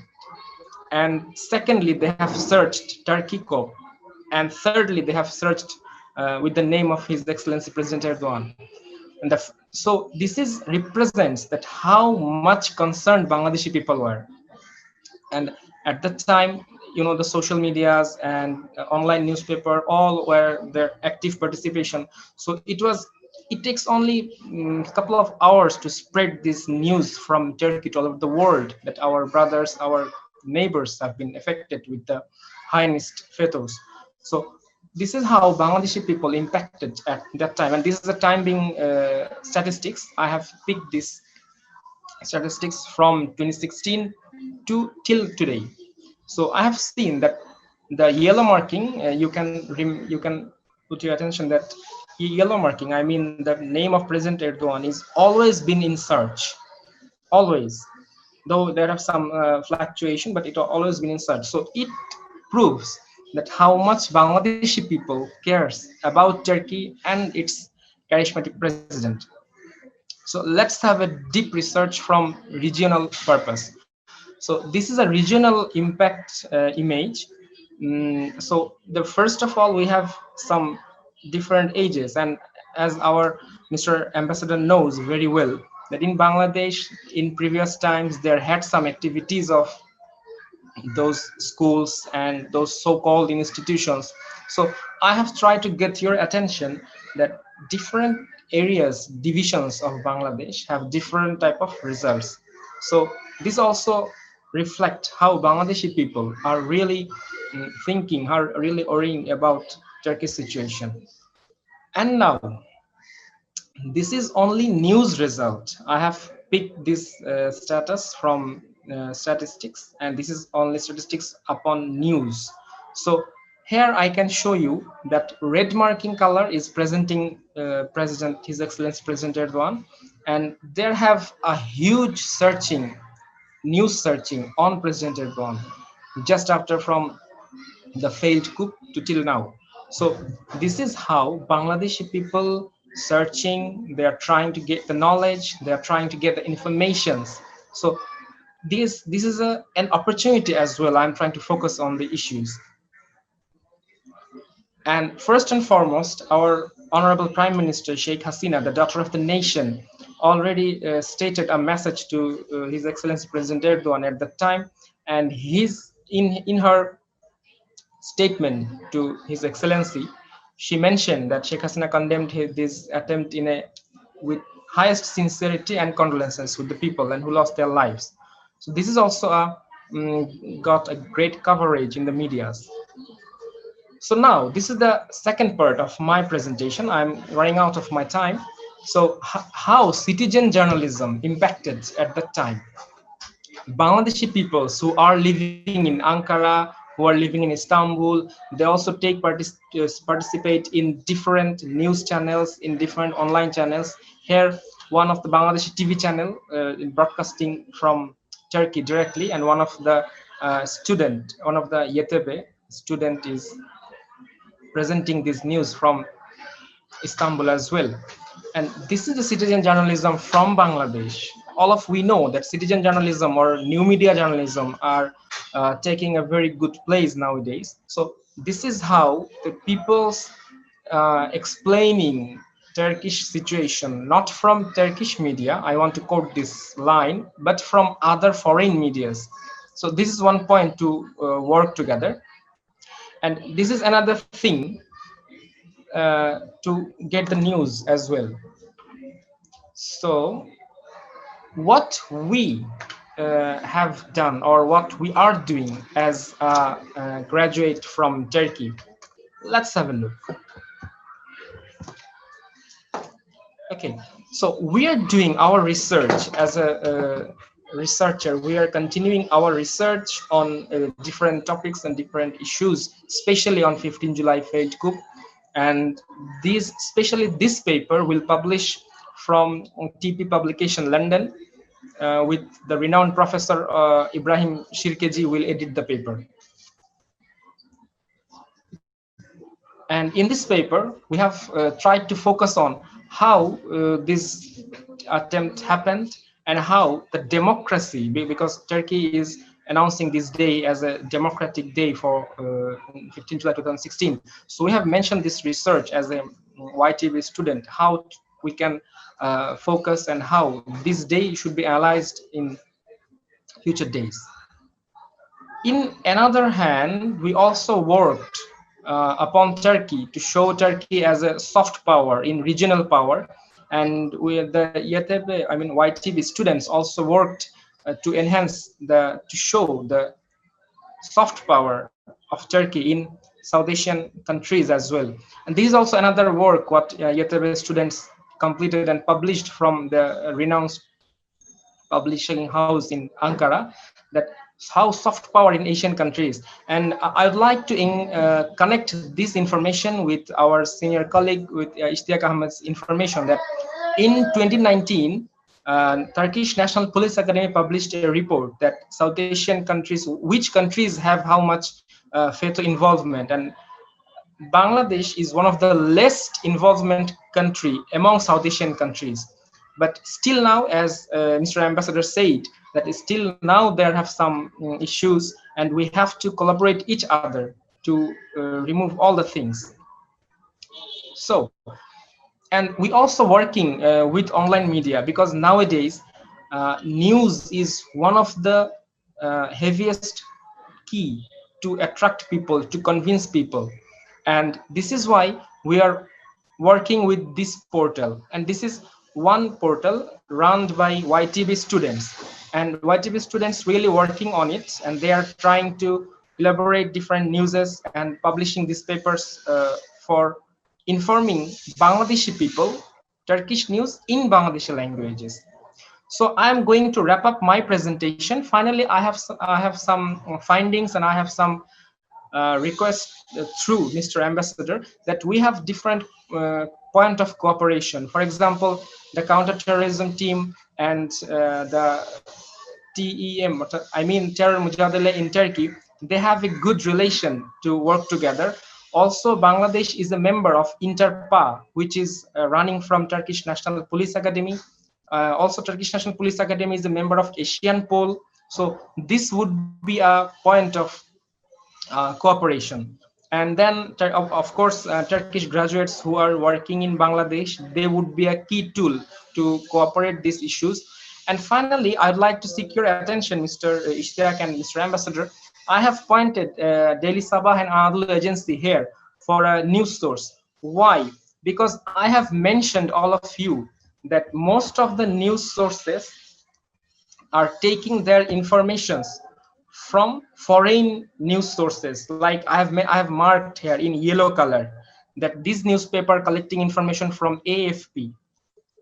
And secondly, they have searched Turkey Cope. And thirdly, they have searched with the name of His Excellency President Erdogan. And so this represents that how much concerned Bangladeshi people were. And at that time, you know, the social medias and online newspaper all were their active participation. So it takes only a couple of hours to spread this news from Turkey to all over the world that our brothers, our neighbors have been affected with the Zionist FETÖs. So this is how Bangladeshi people impacted at that time. And this is the time being statistics. I have picked this statistics from 2016 to till today. So I have seen that the yellow marking, you can put your attention that yellow marking, I mean the name of President Erdogan is always been in search, always. Though there are some fluctuation, but it has always been in search. So it proves that how much Bangladeshi people cares about Turkey and its charismatic president. So let's have a deep research from regional purpose. So this is a regional impact image. So the first of all, we have some different ages, and as our Mr. Ambassador knows very well, that in Bangladesh in previous times there had some activities of those schools and those so-called institutions. So I have tried to get your attention that different areas, divisions of Bangladesh have different type of results. So this also reflect how Bangladeshi people are really thinking, are really worrying about Turkey's situation. And now, this is only news result. I have picked this status from statistics, and this is only statistics upon news. So here I can show you that red marking color is presenting President, His Excellency President Erdogan, and there have a huge searching, news searching on President Erdogan just after from the failed coup to till now. So this is how Bangladeshi people searching, they are trying to get the knowledge, they are trying to get the informations. So this is an opportunity as well. I'm trying to focus on the issues. And first and foremost, our Honorable Prime Minister Sheikh Hasina, the daughter of the nation, already stated a message to His Excellency President Erdogan at that time, and in her statement to His Excellency, she mentioned that Sheikh Hasina condemned this attempt with highest sincerity and condolences with the people and who lost their lives. So this is also got a great coverage in the medias. So now this is the second part of my presentation. I'm running out of my time. So how citizen journalism impacted at that time Bangladeshi peoples who are living in Ankara, who are living in Istanbul, they also participate in different news channels, in different online channels. Here, one of the Bangladeshi TV channel broadcasting from Turkey directly, and one of the one of the YTB student is presenting this news from Istanbul as well. And this is the citizen journalism from Bangladesh. All of we know that citizen journalism or new media journalism are taking a very good place nowadays. So this is how the people's explaining Turkish situation, not from Turkish media, I want to quote this line, but from other foreign medias. So this is one point to work together. And this is another thing to get the news as well. So what we have done, or what we are doing as a graduate from Turkey, let's have a look. Okay, so we are doing our research as a researcher. We are continuing our research on different topics and different issues, especially on 15 July failed coup. And especially this paper will publish from TP Publication London with the renowned professor Ibrahim Shirkeji will edit the paper. And in this paper, we have tried to focus on how this attempt happened and how the democracy, because Turkey is announcing this day as a democratic day for 15 July 2016. So we have mentioned this research as a YTV student, how we can focus and how this day should be analyzed in future days. In another hand, we also worked upon Turkey to show Turkey as a soft power in regional power. And with the YTV students also worked to enhance to show the soft power of Turkey in South Asian countries as well. And this is also another work what YTV students completed and published from the renowned publishing house in Ankara, that how soft power in Asian countries. And I would like to connect this information with our senior colleague, with Ishtiaq Ahmed's information that in 2019, Turkish National Police Academy published a report that South Asian countries, which countries have how much FETÖ involvement, and Bangladesh is one of the least involvement country among South Asian countries. But still now, as Mr. Ambassador said, that still now there have some issues, and we have to collaborate each other to remove all the things. So, and we also working with online media, because nowadays news is one of the heaviest key to attract people, to convince people. And this is why we are working with this portal. And this is one portal run by YTB students. And YTB students really working on it. And they are trying to elaborate different newses and publishing these papers for informing Bangladeshi people Turkish news in Bangladeshi languages. So I am going to wrap up my presentation. Finally, I have some findings, and I have some requests through Mr. Ambassador, that we have different point of cooperation. For example, the counterterrorism team and the TEM, I mean Terror Mujadala in Turkey, they have a good relation to work together. Also, Bangladesh is a member of Interpa, which is running from Turkish National Police Academy. Also, Turkish National Police Academy is a member of Asian Pole. So this would be a point of cooperation. And then, of course, Turkish graduates who are working in Bangladesh, they would be a key tool to cooperate these issues. And finally, I'd like to seek your attention, Mr. Ishtiaq and Mr. Ambassador. I have pointed Daily Sabah and Anadolu Agency here for a news source. Why? Because I have mentioned all of you that most of the news sources are taking their informations from foreign news sources. Like I have marked here in yellow color that this newspaper collecting information from AFP.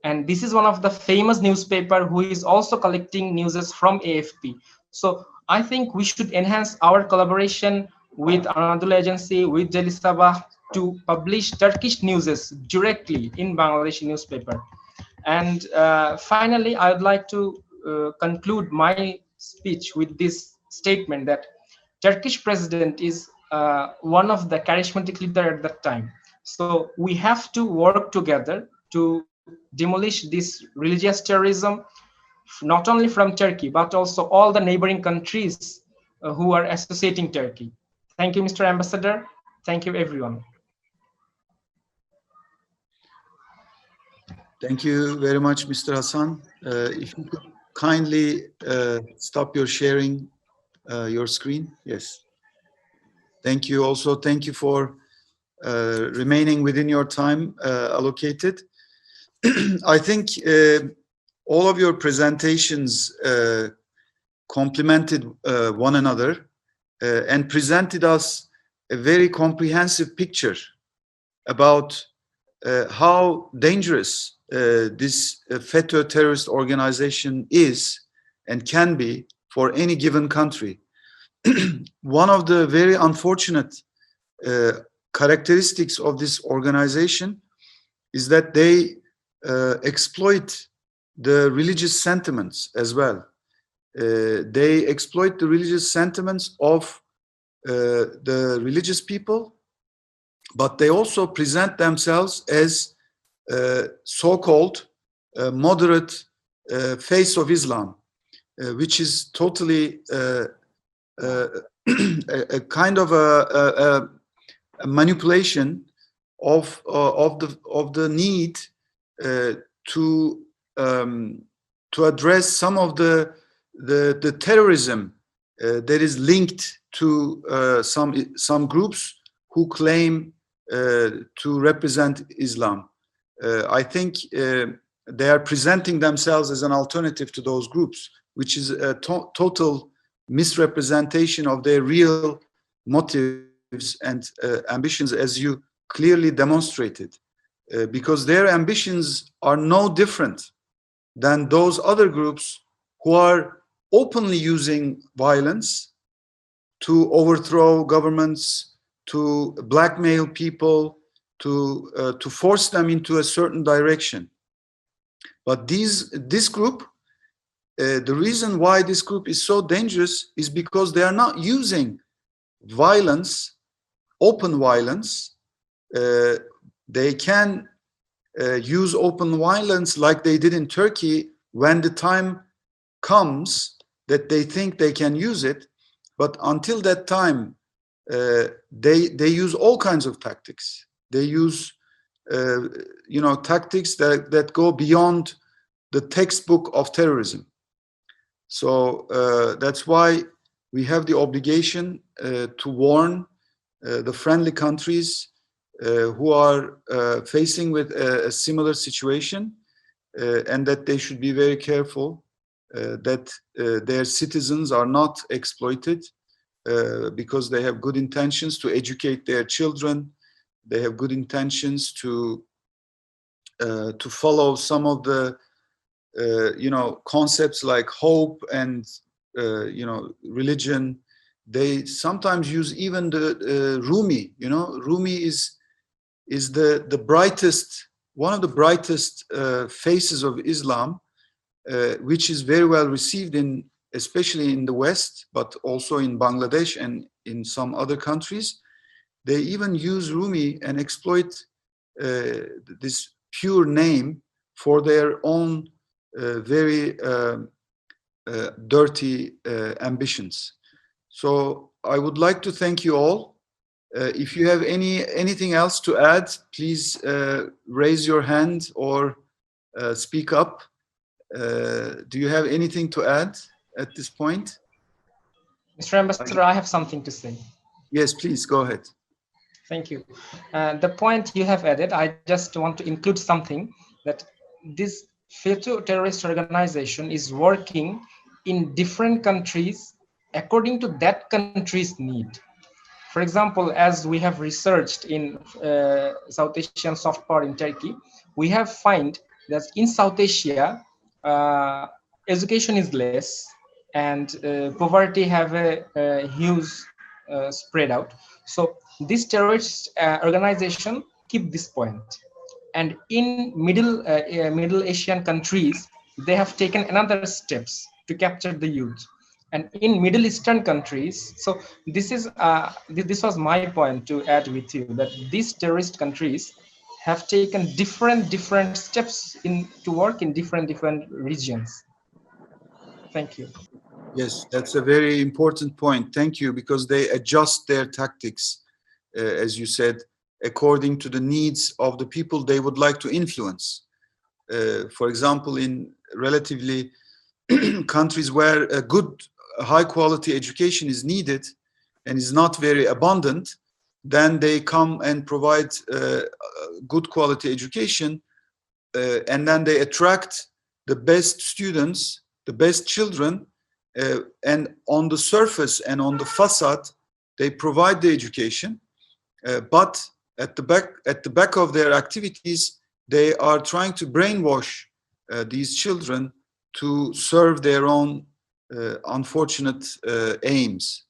And this is one of the famous newspaper who is also collecting newses from AFP. So I think we should enhance our collaboration with Anadolu Agency, with Daily Sabah, to publish Turkish newses directly in Bangladeshi newspaper. And finally, I would like to conclude my speech with this statement that Turkish president is one of the charismatic leader at that time. So we have to work together to demolish this religious terrorism, not only from Turkey, but also all the neighboring countries who are associating Turkey. Thank you, Mr. Ambassador. Thank you, everyone. Thank you very much, Mr. Hassan. If you could kindly stop your sharing your screen. Yes. Thank you. Also, thank you for remaining within your time allocated. I think all of your presentations complemented one another and presented us a very comprehensive picture about how dangerous this FETÖ terrorist organization is and can be for any given country. One of the very unfortunate characteristics of this organization is that they exploit the religious sentiments as well. They exploit the religious sentiments of the religious people, but they also present themselves as so-called moderate face of Islam, which is totally a kind of a manipulation of the need to address some of the terrorism that is linked to some groups who claim to represent Islam. I think they are presenting themselves as an alternative to those groups, which is a total misrepresentation of their real motives and ambitions, as you clearly demonstrated, because their ambitions are no different than those other groups who are openly using violence to overthrow governments, to blackmail people, to force them into a certain direction. But this group, the reason why this group is so dangerous is because they are not using violence, open violence. They can use open violence like they did in Turkey when the time comes that they think they can use it. But until that time, they use all kinds of tactics. They use, tactics that go beyond the textbook of terrorism. So that's why we have the obligation to warn the friendly countries who are facing with a similar situation, and that they should be very careful that their citizens are not exploited because they have good intentions to educate their children. They have good intentions to follow some of the concepts like hope and religion. They sometimes use even the Rumi. Rumi is the brightest, one of the brightest faces of Islam, which is very well received especially in the West, but also in Bangladesh and in some other countries. They even use Rumi and exploit this pure name for their own very dirty ambitions. So I would like to thank you all. If you have anything else to add, please raise your hand or speak up. Do you have anything to add at this point? Mr. Ambassador, I have something to say. Yes, please go ahead. Thank you. The point you have added, I just want to include something, that this FETÖ terrorist organization is working in different countries according to that country's need. For example, as we have researched in South Asian soft power in Turkey, we have found that in South Asia, education is less and poverty have a huge spread out. So this terrorist organization keep this point. And in Middle Asian countries, they have taken another steps to capture the youth. And in Middle Eastern countries, so this was my point to add with you, that these terrorist countries have taken different steps to work in different regions. Thank you. Yes, that's a very important point. Thank you, because they adjust their tactics, as you said, according to the needs of the people they would like to influence. For example, in relatively countries where a good, high quality education is needed and is not very abundant, then they come and provide good quality education, and then they attract the best students, the best children, and on the surface and on the facade, they provide the education, but at the back of their activities, they are trying to brainwash these children to serve their own unfortunate aims.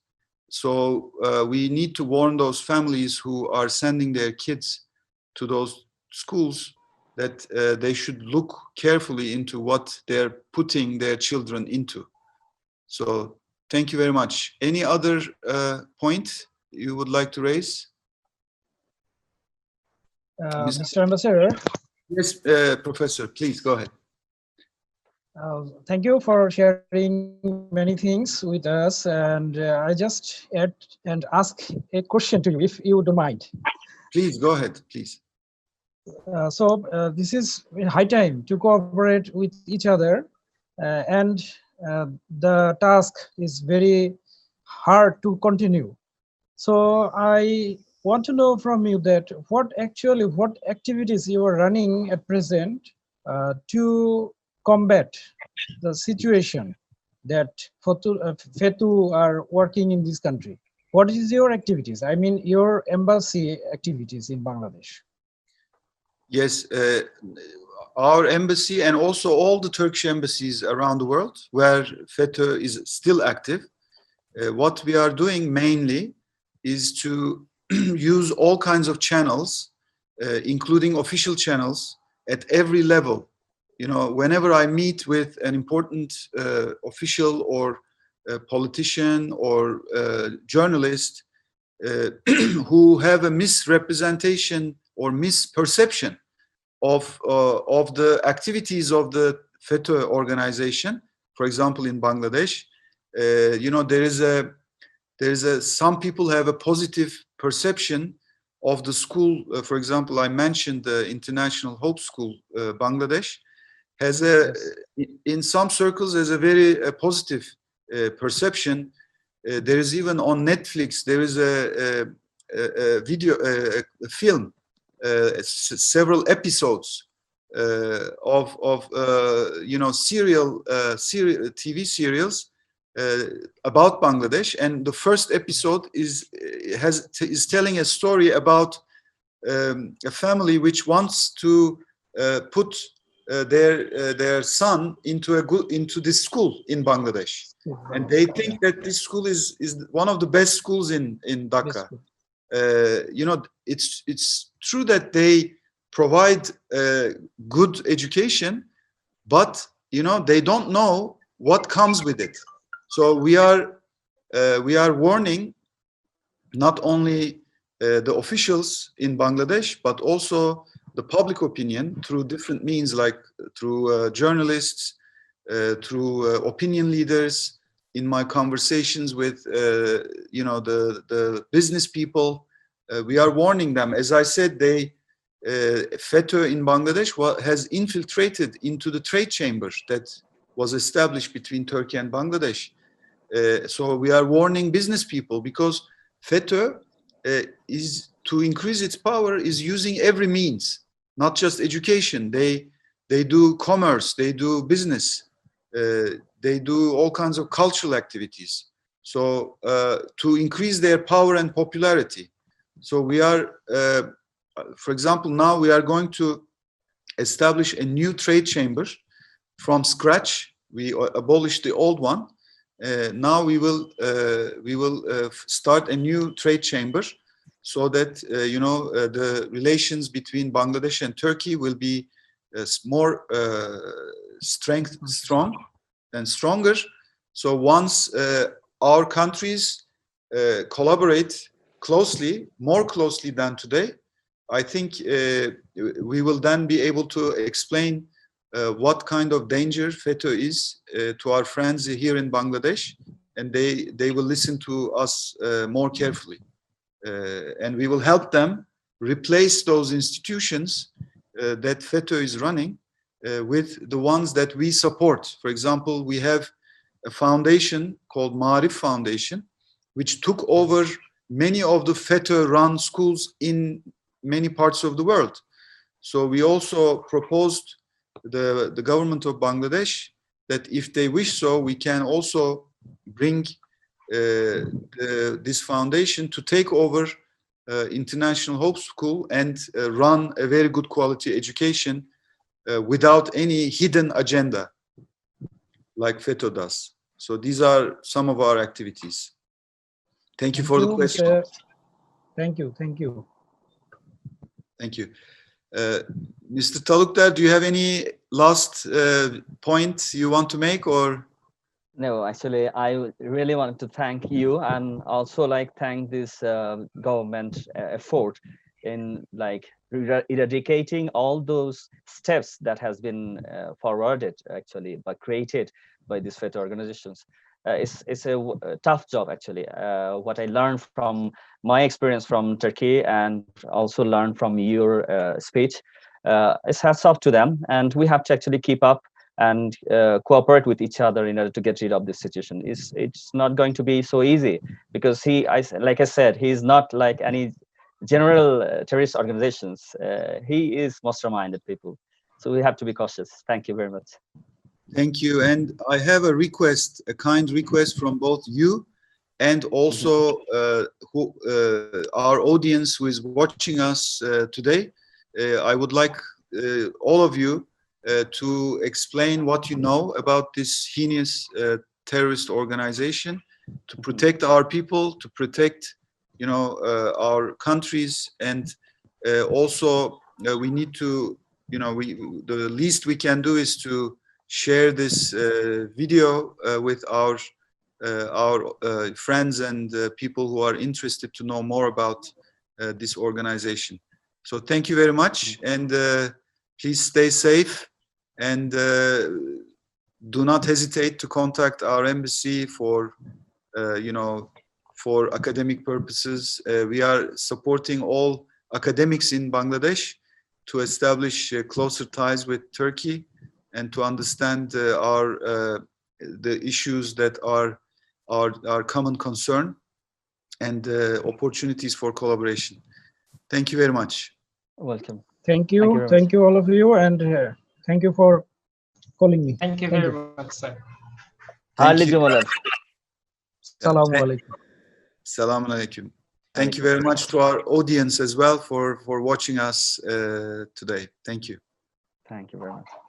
So we need to warn those families who are sending their kids to those schools that they should look carefully into what they're putting their children into. So thank you very much. Any other point you would like to raise? Mr. Ambassador. Yes, Professor, please go ahead. Thank you for sharing many things with us, and I just add and ask a question to you, if you don't mind. Please go ahead, please. This is high time to cooperate with each other, and the task is very hard to continue. So I want to know from you that what activities you are running at present to combat the situation that FETÖ are working in this country. What is your activities? I mean, your embassy activities in Bangladesh. Yes, our embassy and also all the Turkish embassies around the world where FETÖ is still active, what we are doing mainly is to use all kinds of channels, including official channels at every level. You know, whenever I meet with an important official or politician or journalist who have a misrepresentation or misperception of the activities of the FETÖ organization, for example, in Bangladesh, you know, some people have a positive perception of the school. For example, I mentioned the International Hope School, Bangladesh, has in some circles has a very positive perception. There is even on Netflix, there is a video, a film, several episodes of you know, TV serials about Bangladesh, and the first episode is telling a story about a family which wants to put their son into this school in Bangladesh, and they think that this school is one of the best schools in Dakka. You know, it's true that they provide good education, but you know, they don't know what comes with it. So we are warning not only the officials in Bangladesh, but also the public opinion through different means, like through journalists, through opinion leaders. In my conversations with you know, the business people, we are warning them. As I said, FETÖ in Bangladesh has infiltrated into the trade chamber that was established between Turkey and Bangladesh. So we are warning business people, because FETÖ is, to increase its power, is using every means, not just education. They do commerce, they do business, they do all kinds of cultural activities. So to increase their power and popularity. So we are, for example, now we are going to establish a new trade chamber from scratch. We abolished the old one. Now we will start a new trade chamber, so that you know, the relations between Bangladesh and Turkey will be more strong and stronger. So once our countries collaborate closely, more closely than today, I think we will then be able to explain what kind of danger FETÖ is to our friends here in Bangladesh, and they will listen to us more carefully, and we will help them replace those institutions that FETÖ is running with the ones that we support. For example, we have a foundation called Maarif Foundation, which took over many of the FETÖ-run schools in many parts of the world. So we also proposed the government of Bangladesh that if they wish so, we can also bring this foundation to take over International Hope School and run a very good quality education without any hidden agenda like FETÖ does. So these are some of our activities. Thank you for the question. Thank you. Thank you. Thank you. Mr. Talukdar, do you have any last point you want to make, or? No, actually, I really wanted to thank you, and also thank this government effort in eradicating all those steps that has been forwarded, actually, but created by these FETÖ organizations. It's a tough job, actually. What I learned from my experience from Turkey, and also learned from your speech, it's hats off to them, and we have to actually keep up and cooperate with each other in order to get rid of this situation. It's not going to be so easy, because like I said, he's not like any general terrorist organizations. He is masterminded people, so we have to be cautious. Thank you very much. Thank you. And I have a request, a kind request from both you and also our audience who is watching us today. I would like all of you to explain what you know about this heinous terrorist organization, to protect our people, to protect, you know, our countries, and also we need to, you know, the least we can do is to share this video with our friends and people who are interested to know more about this organization. So thank you very much, and please stay safe, and do not hesitate to contact our embassy for, you know, for academic purposes. We are supporting all academics in Bangladesh to establish closer ties with Turkey and to understand the issues that are our common concern, and opportunities for collaboration. Thank you very much. Welcome. Thank you. very Thank you, all of you, and thank you for calling me. Thank you very much, sir. Thank Hayırlı you. cumalar. Assalamu alaikum. Selamun alaikum. Thank you very much to our audience as well for watching us today. Thank you. Thank you very much.